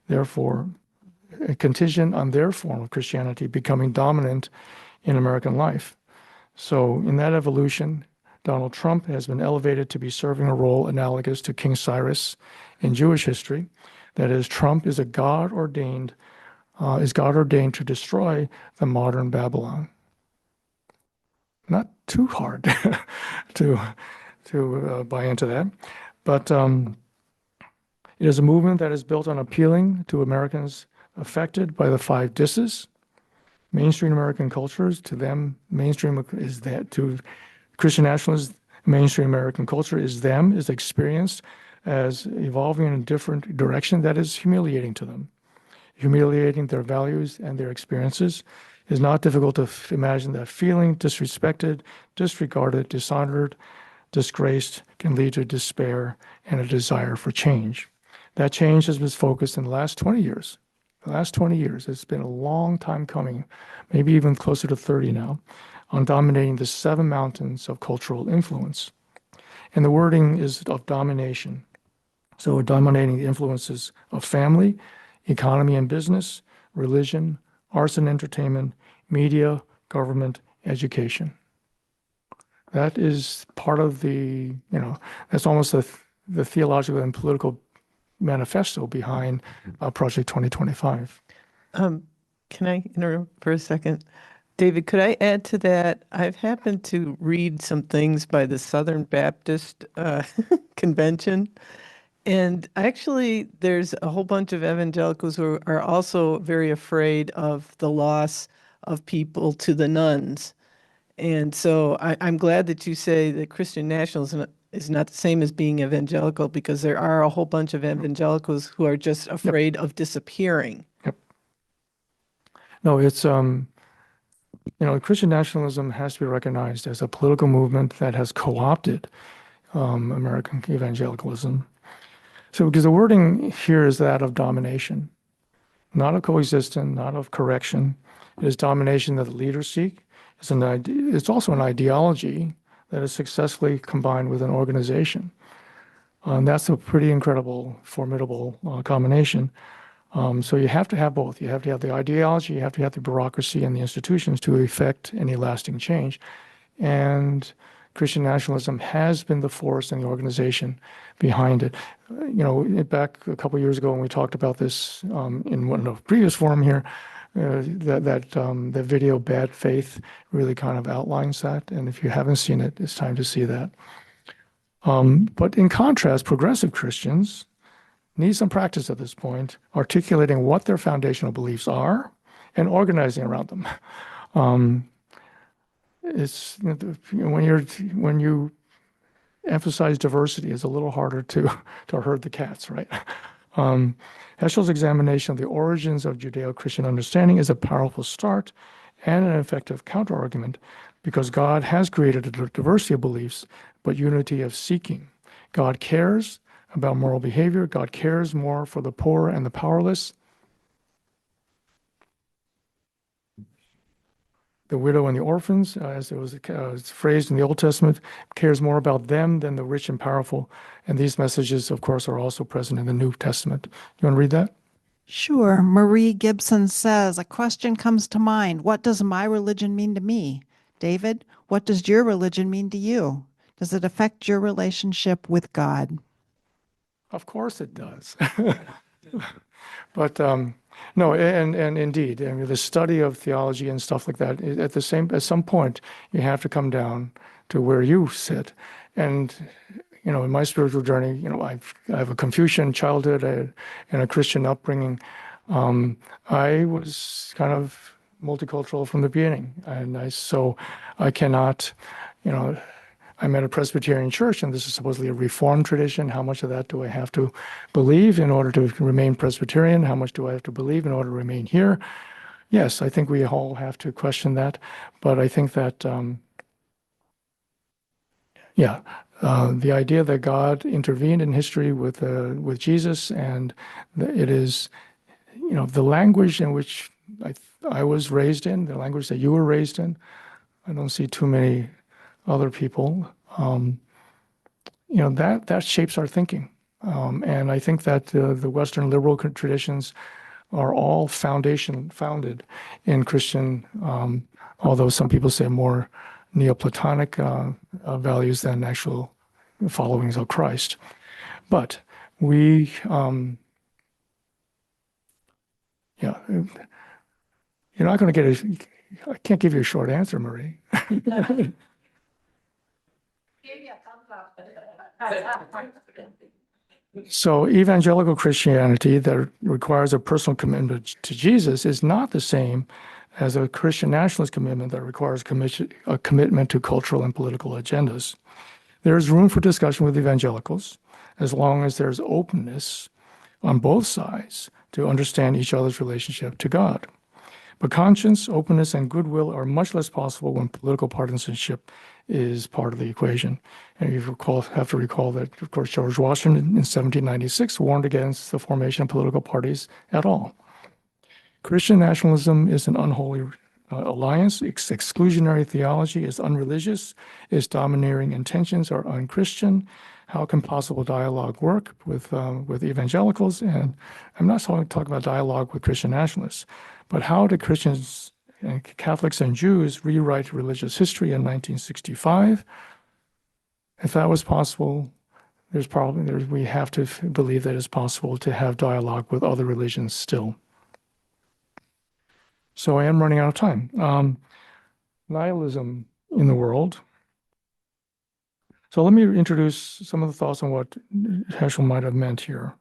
Therefore, contingent on their form of Christianity becoming dominant in American life. So in that evolution, Donald Trump has been elevated to be serving a role analogous to King Cyrus in Jewish history. That is, Trump is God ordained to destroy the modern Babylon. Not too hard to buy into that, but it is a movement that is built on appealing to Americans affected by the 5 disses. Mainstream American cultures, to them, mainstream is that to Christian nationalists, mainstream American culture is them, is experienced as evolving in a different direction that is humiliating to them. Humiliating their values and their experiences. It's not difficult to imagine that feeling disrespected, disregarded, dishonored, disgraced can lead to despair and a desire for change. That change has been focused in the last 20 years. The last 20 years, it's been a long time coming, maybe even closer to 30 now, on dominating the 7 mountains of cultural influence. And the wording is of domination. So we're dominating the influences of family, economy and business, religion, arts and entertainment, media, government, education. That is part of the, that's almost the theological and political manifesto behind Project 2025. Can I interrupt for a second? David, could I add to that? I've happened to read some things by the Southern Baptist Convention. And actually, there's a whole bunch of evangelicals who are also very afraid of the loss of people to the nuns. And so I'm glad that you say that Christian nationalism is not the same as being evangelical, because there are a whole bunch of evangelicals who are just afraid of disappearing. Yep. No, it's, Christian nationalism has to be recognized as a political movement that has co-opted American evangelicalism. So, because the wording here is that of domination, not of coexistence, not of correction. It is domination that the leaders seek. It's also an ideology that is successfully combined with an organization. That's a pretty incredible, formidable combination. So you have to have both. You have to have the ideology, you have to have the bureaucracy and the institutions to effect any lasting change. And Christian nationalism has been the force and the organization behind it. Back a couple of years ago when we talked about this in one of the previous forum here, the video Bad Faith really kind of outlines that. And if you haven't seen it, it's time to see that. But in contrast, progressive Christians need some practice at this point, articulating what their foundational beliefs are and organizing around them. It's when you emphasize diversity, it's a little harder to herd the cats, right? Heschel's examination of the origins of Judeo-Christian understanding is a powerful start and an effective counterargument, because God has created a diversity of beliefs, but unity of seeking. God cares about moral behavior. God cares more for the poor and the powerless. The widow and the orphans, as it was phrased in the Old Testament, cares more about them than the rich and powerful. And these messages, of course, are also present in the New Testament. You want to read that? Sure. Marie Gibson says, a question comes to mind. What does my religion mean to me? David, what does your religion mean to you? Does it affect your relationship with God? Of course it does. But no, and indeed, I mean, the study of theology and stuff like that, at some point, you have to come down to where you sit. And, in my spiritual journey, I have a Confucian childhood and a Christian upbringing. I was kind of multicultural from the beginning. And so I cannot, I'm at a Presbyterian church, and this is supposedly a Reformed tradition. How much of that do I have to believe in order to remain Presbyterian? How much do I have to believe in order to remain here? Yes, I think we all have to question that. But I think that, the idea that God intervened in history with Jesus, and it is, the language in which I was raised in, the language that you were raised in. I don't see too many other people, that shapes our thinking. And I think that the Western liberal traditions are all founded in Christian, although some people say more Neoplatonic values than actual followings of Christ. But we, you're not going to get I can't give you a short answer, Marie. So evangelical Christianity that requires a personal commitment to Jesus is not the same as a Christian nationalist commitment that requires a commitment to cultural and political agendas. There's room for discussion with evangelicals as long as there's openness on both sides to understand each other's relationship to God. But conscience, openness, and goodwill are much less possible when political partisanship is part of the equation. And you have to recall that, of course, George Washington in 1796 warned against the formation of political parties at all. Christian nationalism is an unholy alliance. Exclusionary theology is unreligious. Its domineering intentions are unchristian. How can possible dialogue work with evangelicals? And I'm not talking about dialogue with Christian nationalists, but how did Christians and Catholics and Jews rewrite religious history in 1965? If that was possible, we have to believe that it's possible to have dialogue with other religions still. So I am running out of time. Nihilism in the world. So let me introduce some of the thoughts on what Heschel might have meant here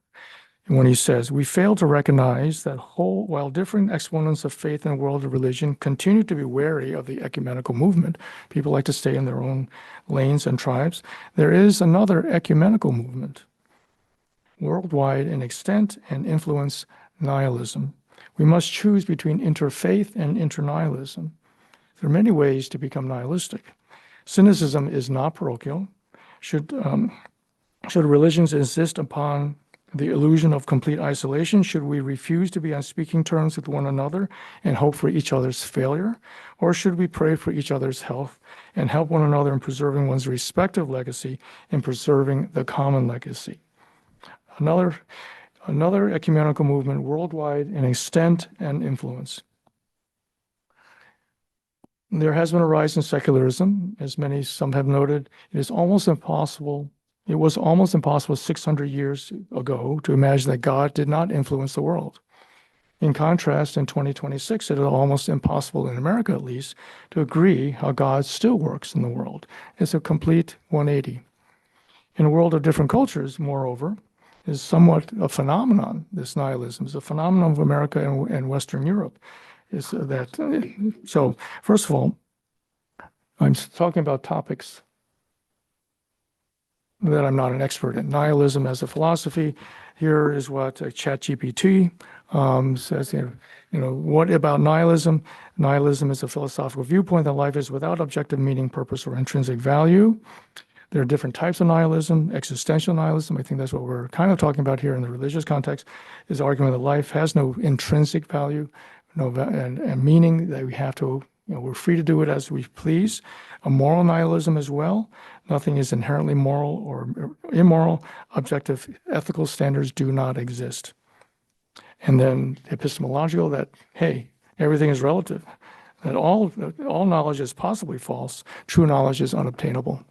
when he says, we fail to recognize that while different exponents of faith and world of religion continue to be wary of the ecumenical movement, people like to stay in their own lanes and tribes, there is another ecumenical movement, worldwide in extent and influence, nihilism. We must choose between interfaith and internihilism. There are many ways to become nihilistic. Cynicism is not parochial. Should religions insist upon the illusion of complete isolation? Should we refuse to be on speaking terms with one another and hope for each other's failure? Or should we pray for each other's health and help one another in preserving one's respective legacy and preserving the common legacy? Another ecumenical movement worldwide in extent and influence. There has been a rise in secularism, as some have noted. It was almost impossible 600 years ago to imagine that God did not influence the world. In contrast, in 2026, it is almost impossible, in America at least, to agree how God still works in the world. It's a complete 180. In a world of different cultures, moreover, is somewhat a phenomenon. This nihilism is a phenomenon of America and Western Europe. So first of all, I'm talking about topics that I'm not an expert in. Nihilism as a philosophy. Here is what ChatGPT says. What about nihilism? Nihilism is a philosophical viewpoint that life is without objective meaning, purpose, or intrinsic value. There are different types of nihilism. Existential nihilism, I think that's what we're kind of talking about here in the religious context, is the argument that life has no intrinsic value, and meaning, that we have to, we're free to do it as we please. A moral nihilism as well. Nothing is inherently moral or immoral. Objective ethical standards do not exist. And then epistemological, that, hey, everything is relative. That all knowledge is possibly false. True knowledge is unobtainable.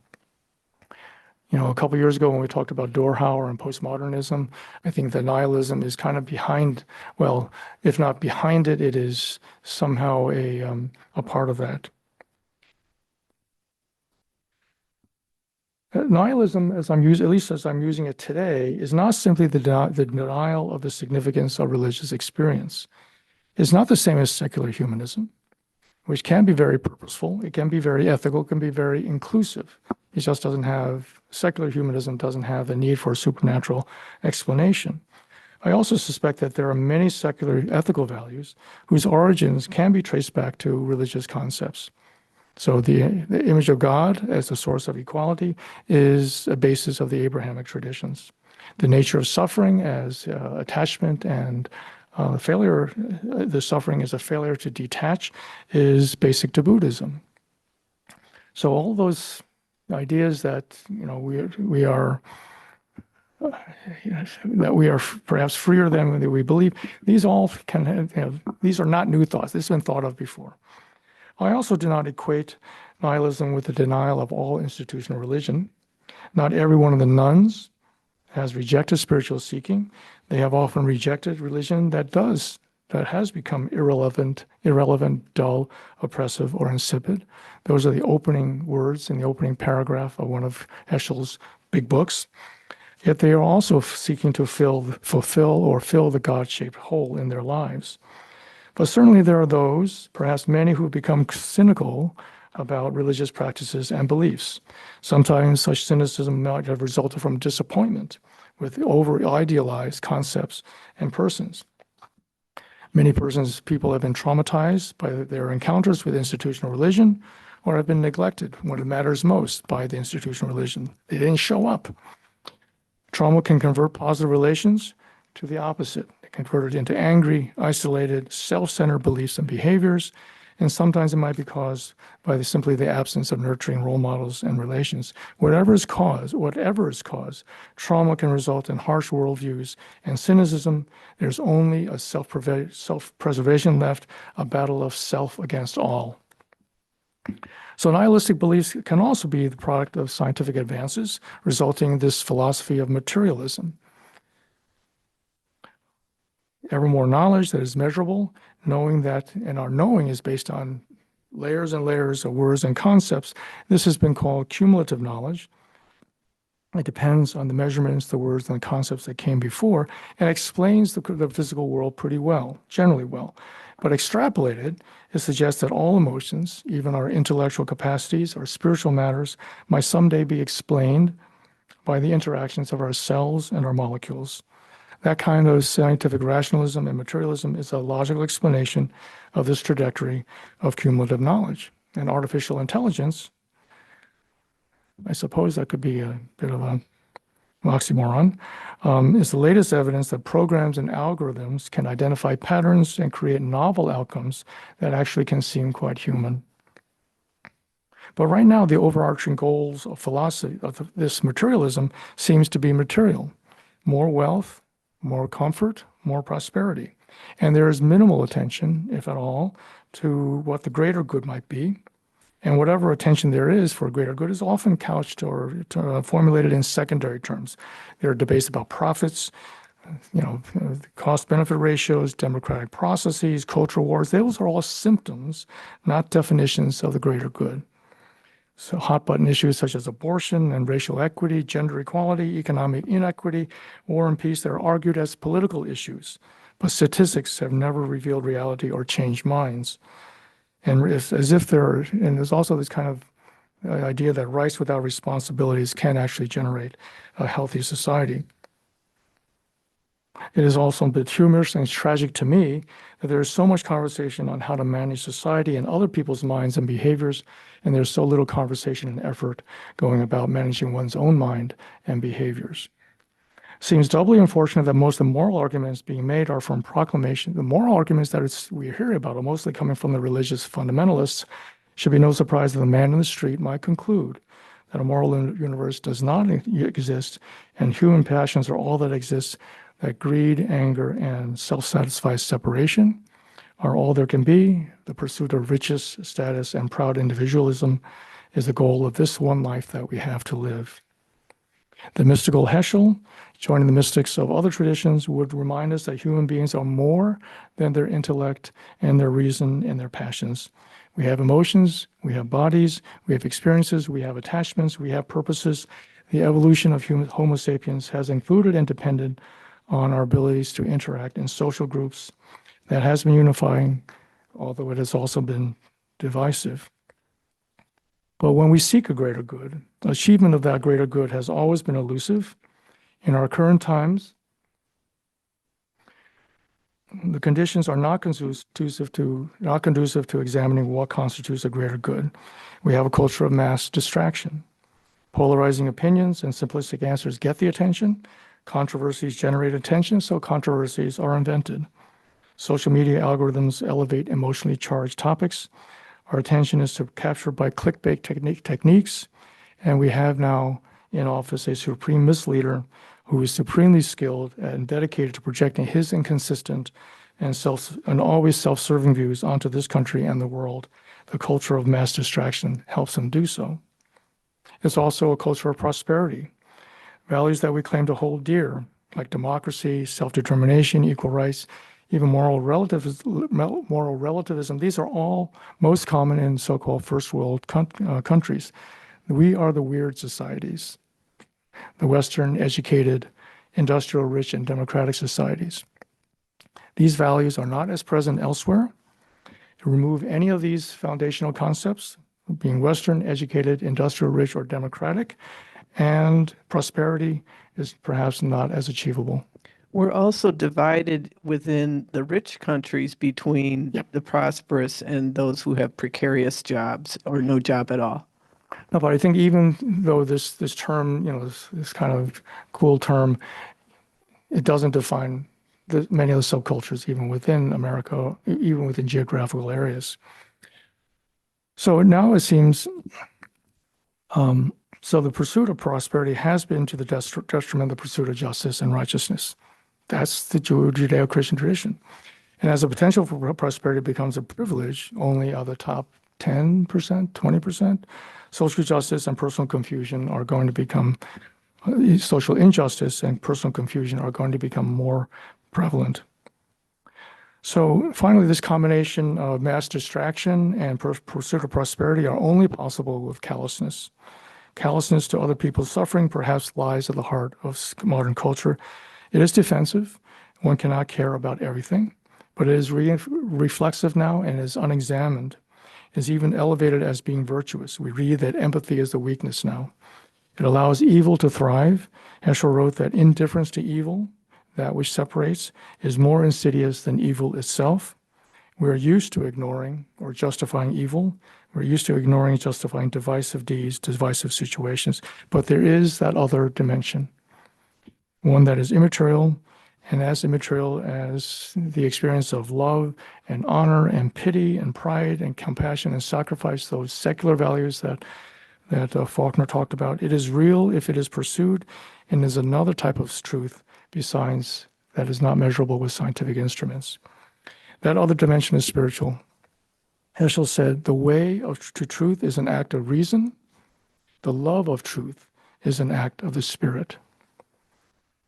A couple years ago when we talked about Dorhauer and postmodernism, I think that nihilism is kind of behind, well, if not behind it, it is somehow a part of that. Nihilism, at least as I'm using it today, is not simply the denial of the significance of religious experience. It's not the same as secular humanism, which can be very purposeful, it can be very ethical, it can be very inclusive. It just doesn't have, secular humanism doesn't have the need for a supernatural explanation. I also suspect that there are many secular ethical values whose origins can be traced back to religious concepts. So the image of God as a source of equality is a basis of the Abrahamic traditions. The nature of suffering as attachment and failure, the suffering as a failure to detach, is basic to Buddhism. So all those ideas that we are perhaps freer than we believe, these all these are not new thoughts. This has been thought of before. I also do not equate nihilism with the denial of all institutional religion. Not every one of the nuns has rejected spiritual seeking. They have often rejected religion that has become irrelevant, dull, oppressive, or insipid. Those are the opening words in the opening paragraph of one of Heschel's big books. Yet they are also seeking to fill the God-shaped hole in their lives. But certainly there are those, perhaps many, who have become cynical about religious practices and beliefs. Sometimes such cynicism might have resulted from disappointment with over-idealized concepts and persons. Many people have been traumatized by their encounters with institutional religion or have been neglected when it matters most by the institutional religion. They didn't show up. Trauma can convert positive relations to the opposite. It can convert it into angry, isolated, self-centered beliefs and behaviors, and sometimes it might be caused by simply the absence of nurturing role models and relations. Whatever is caused, trauma can result in harsh worldviews and cynicism. There's only a self-preservation left, a battle of self against all. So nihilistic beliefs can also be the product of scientific advances, resulting in this philosophy of materialism. Ever more knowledge that is measurable, knowing that, and our knowing is based on layers and layers of words and concepts. This has been called cumulative knowledge. It depends on the measurements, the words, and the concepts that came before, and explains the physical world pretty well, generally well. But extrapolated, it suggests that all emotions, even our intellectual capacities, our spiritual matters, might someday be explained by the interactions of our cells and our molecules. That kind of scientific rationalism and materialism is a logical explanation of this trajectory of cumulative knowledge. And artificial intelligence, I suppose that could be a bit of an oxymoron, is the latest evidence that programs and algorithms can identify patterns and create novel outcomes that actually can seem quite human. But right now, the overarching goals of philosophy of this materialism seems to be material: more wealth, more comfort, more prosperity. And there is minimal attention, if at all, to what the greater good might be. And whatever attention there is for greater good is often couched or formulated in secondary terms. There are debates about profits, cost-benefit ratios, democratic processes, cultural wars. Those are all symptoms, not definitions of the greater good. So hot-button issues such as abortion and racial equity, gender equality, economic inequity, war and peace, they're argued as political issues. But statistics have never revealed reality or changed minds. And there's also this kind of idea that rights without responsibilities can actually generate a healthy society. It is also a bit humorous and tragic to me that there is so much conversation on how to manage society and other people's minds and behaviors, and there's so little conversation and effort going about managing one's own mind and behaviors. Seems doubly unfortunate that most of the moral arguments being made are from proclamation. The moral arguments that we hear about are mostly coming from the religious fundamentalists. Should be no surprise that the man in the street might conclude that a moral universe does not exist and human passions are all that exists, that greed, anger, and self-satisfied separation are all there can be. The pursuit of riches, status, and proud individualism is the goal of this one life that we have to live. The mystical Heschel, joining the mystics of other traditions, would remind us that human beings are more than their intellect and their reason and their passions. We have emotions, we have bodies, we have experiences, we have attachments, we have purposes. The evolution of Homo sapiens has included and depended on our abilities to interact in social groups. That has been unifying, although it has also been divisive. But when we seek a greater good, achievement of that greater good has always been elusive. In our current times, the conditions are not conducive to examining what constitutes a greater good. We have a culture of mass distraction. Polarizing opinions and simplistic answers get the attention. Controversies generate attention, so controversies are invented. Social media algorithms elevate emotionally charged topics. Our attention is captured by clickbait techniques, and we have now in office a supreme misleader who is supremely skilled and dedicated to projecting his inconsistent and always self-serving views onto this country and the world. The culture of mass distraction helps him do so. It's also a culture of prosperity. Values that we claim to hold dear, like democracy, self-determination, equal rights, even moral relativism, these are all most common in so-called first world countries. We are the weird societies, the Western, educated, industrial, rich, and democratic societies. These values are not as present elsewhere. To remove any of these foundational concepts, being Western, educated, industrial, rich, or democratic, and prosperity is perhaps not as achievable. We're also divided within the rich countries between Yep. the prosperous and those who have precarious jobs or no job at all. No, but I think even though this term, this kind of cool term, it doesn't define many of the subcultures, even within America, even within geographical areas. So now it seems, so the pursuit of prosperity has been to the detriment of the pursuit of justice and righteousness. That's the Judeo-Christian tradition. And as the potential for prosperity becomes a privilege only of the top 10%, 20%, social justice and personal confusion are going to become, social injustice and personal confusion are going to become more prevalent. So finally, this combination of mass distraction and pursuit of prosperity are only possible with callousness. Callousness to other people's suffering perhaps lies at the heart of modern culture. It is defensive. One cannot care about everything, but it is reflexive now and is unexamined. It is even elevated as being virtuous. We read that empathy is the weakness now. It allows evil to thrive. Heschel wrote that indifference to evil, that which separates, is more insidious than evil itself. We're used to ignoring or justifying evil. We're used to ignoring and justifying divisive deeds, divisive situations. But there is that other dimension, one that is immaterial, and as immaterial as the experience of love and honor and pity and pride and compassion and sacrifice, those secular values that Faulkner talked about. It is real if it is pursued, and is another type of truth besides that is not measurable with scientific instruments. That other dimension is spiritual. Heschel said, the way to truth is an act of reason. The love of truth is an act of the spirit.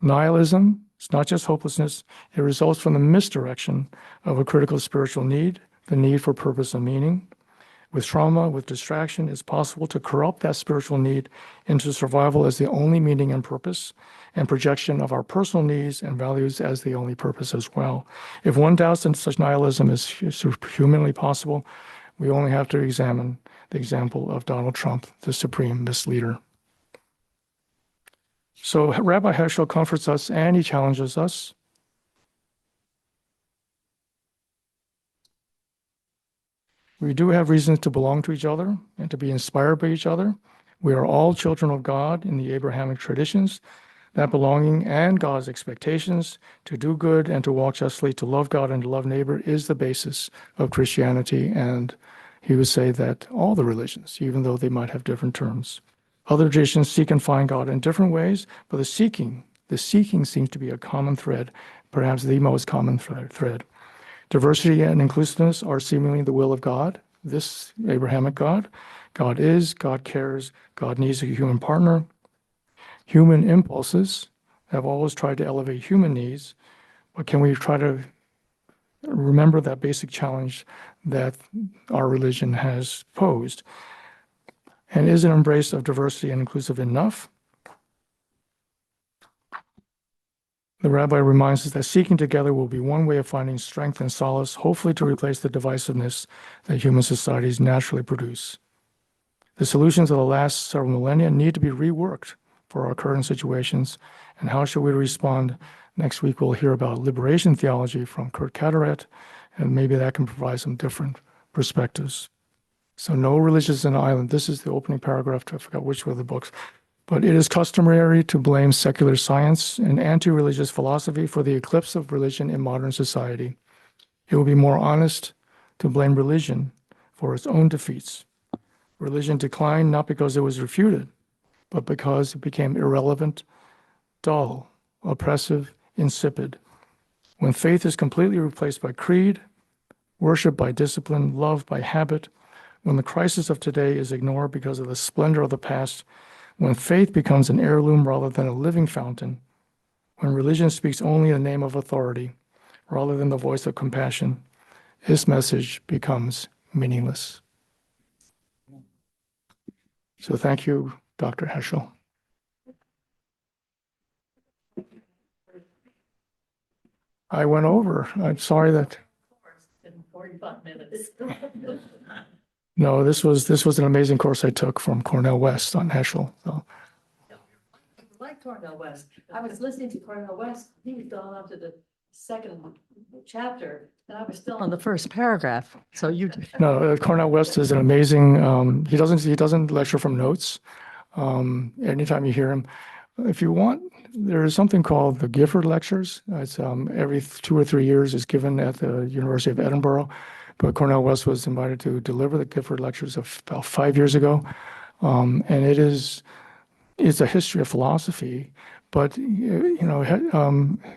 Nihilism is not just hopelessness. It results from the misdirection of a critical spiritual need, the need for purpose and meaning. With trauma, with distraction, it's possible to corrupt that spiritual need into survival as the only meaning and purpose, and projection of our personal needs and values as the only purpose as well. If one doubts that such nihilism is humanly possible, we only have to examine the example of Donald Trump, the supreme misleader. So Rabbi Heschel comforts us and he challenges us. We do have reasons to belong to each other and to be inspired by each other. We are all children of God in the Abrahamic traditions. That belonging and God's expectations to do good and to walk justly, to love God and to love neighbor is the basis of Christianity. And he would say that all the religions, even though they might have different terms, other traditions seek and find God in different ways, but the seeking seems to be a common thread, perhaps the most common thread. Diversity and inclusiveness are seemingly the will of God, this Abrahamic God. God is, God cares, God needs a human partner. Human impulses have always tried to elevate human needs, but can we try to remember that basic challenge that our religion has posed? And is an embrace of diversity and inclusive enough? The rabbi reminds us that seeking together will be one way of finding strength and solace, hopefully to replace the divisiveness that human societies naturally produce. The solutions of the last several millennia need to be reworked for our current situations. And how should we respond? Next week, we'll hear about liberation theology from Kurt Carteret, and maybe that can provide some different perspectives. So no religion is an island. This is the opening paragraph. I forgot which were the books. But it is customary to blame secular science and anti-religious philosophy for the eclipse of religion in modern society. It would be more honest to blame religion for its own defeats. Religion declined not because it was refuted, but because it became irrelevant, dull, oppressive, insipid. When faith is completely replaced by creed, worship by discipline, love by habit, when the crisis of today is ignored because of the splendor of the past, when faith becomes an heirloom rather than a living fountain, when religion speaks only in the name of authority rather than the voice of compassion, this message becomes meaningless. So thank you, Dr. Heschel. I went over. I'm sorry that. 45 minutes. No, this was an amazing course I took from Cornell West on Heschel. So, Like Cornell West. I was listening to Cornell West. He was going up to the second chapter and I was still on the first paragraph. So you. no, Cornell West is an amazing. He doesn't lecture from notes. Anytime you hear him, if you want, there is something called the Gifford Lectures. It's every 2 or 3 years is given at the University of Edinburgh. But Cornell West was invited to deliver the Gifford Lectures about 5 years ago, and it's a history of philosophy. But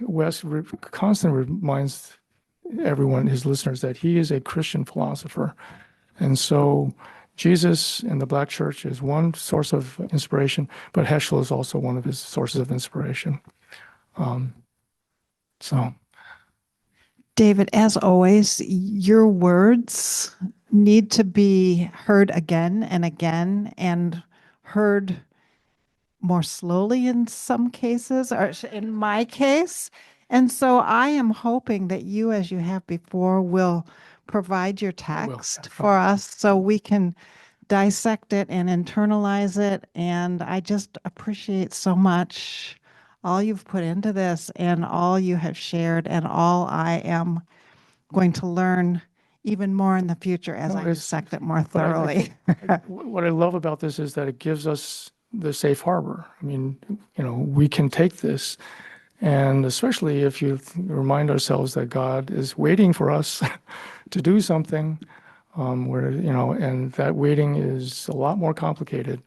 West constantly reminds everyone, his listeners, that he is a Christian philosopher, and so Jesus and the Black Church is one source of inspiration, but Heschel is also one of his sources of inspiration. So. David, as always, your words need to be heard again and again and heard more slowly in some cases, or in my case. And so I am hoping that you, as you have before, will provide your text for us so we can dissect it and internalize it. And I just appreciate so much all you've put into this and all you have shared and all I am going to learn even more in the future as No, I it's- dissect it more But I thoroughly. what I love about this is that it gives us the safe harbor. I mean, we can take this, and especially if you remind ourselves that God is waiting for us to do something, and that waiting is a lot more complicated.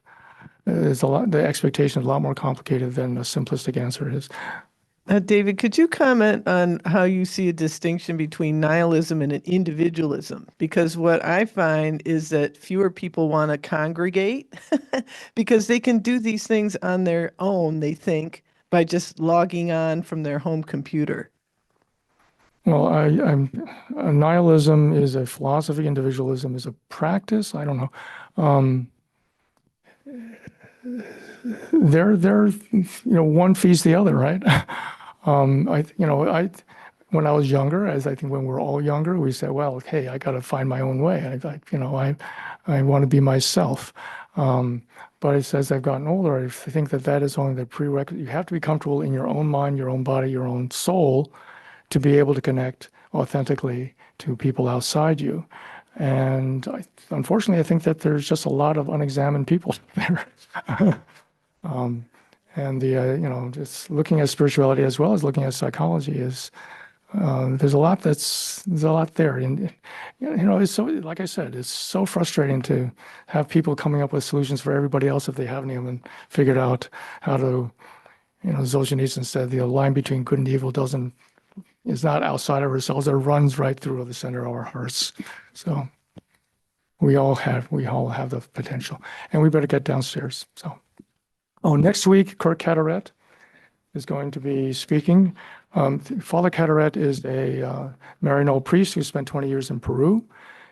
The expectation is a lot more complicated than a simplistic answer is. David, could you comment on how you see a distinction between nihilism and an individualism? Because what I find is that fewer people want to congregate because they can do these things on their own, they think, by just logging on from their home computer. Well, nihilism is a philosophy. Individualism is a practice. I don't know. They're one feeds the other, right? When I was younger, as I think when we're all younger, we said, well, hey, I got to find my own way. I want to be myself. But as I've gotten older, I think that is only the prerequisite. You have to be comfortable in your own mind, your own body, your own soul to be able to connect authentically to people outside you. And unfortunately, I think that there's just a lot of unexamined people there. And just looking at spirituality as well as looking at psychology there's a lot there. And, it's so, like I said, it's so frustrating to have people coming up with solutions for everybody else if they haven't even figured out how to, Solzhenitsyn said the line between good and evil is not outside of ourselves. It runs right through the center of our hearts. So we all have the potential, and we better get downstairs. So. Oh, next week, Kirk Cataret is going to be speaking. Father Cataret is a Maryknoll priest who spent 20 years in Peru.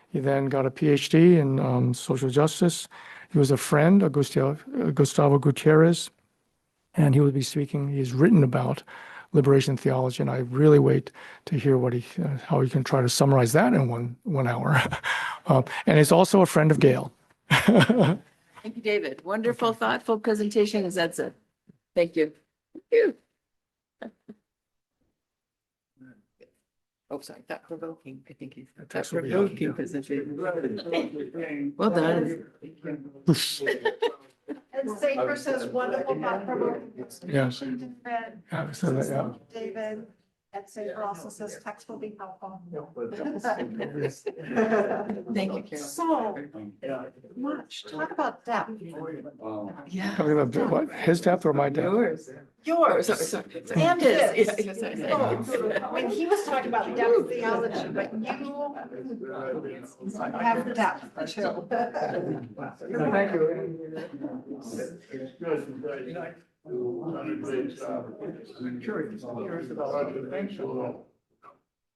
He then got a PhD in social justice. He was a friend of Gustavo Gutierrez, and he will be speaking. He's written about liberation theology, and I really wait to hear how he can try to summarize that in one hour. And he's also a friend of Gail. Thank you, David. Wonderful, thoughtful presentation, as Ed said. Thank you. Thank you. Oh, sorry, thought-provoking. I think he's thought-provoking presentation. Well done. And Safer says wonderful, thought-provoking Yes. presentation, David. Yeah, so that, yeah. David. And Safer also says text will be helpful. Thank you, Carol. So much. Talk about depth. Yeah. Talking about what, his depth or my depth? Yours. Yours. Sorry. And His. his. Yeah, sorry. I mean, he was talking about depth theology, but you have depth too. Thank you. Curious about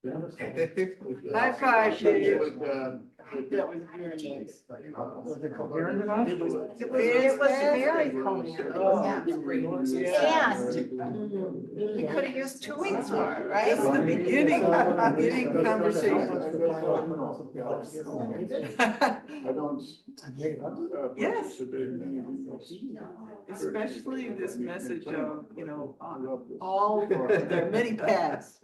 High five, Dave. That was very nice. Was it coherent enough? It was very coherent. And we could have used 2 weeks more, right? This is the beginning conversation. Yes. Especially this message of, all, there are many paths.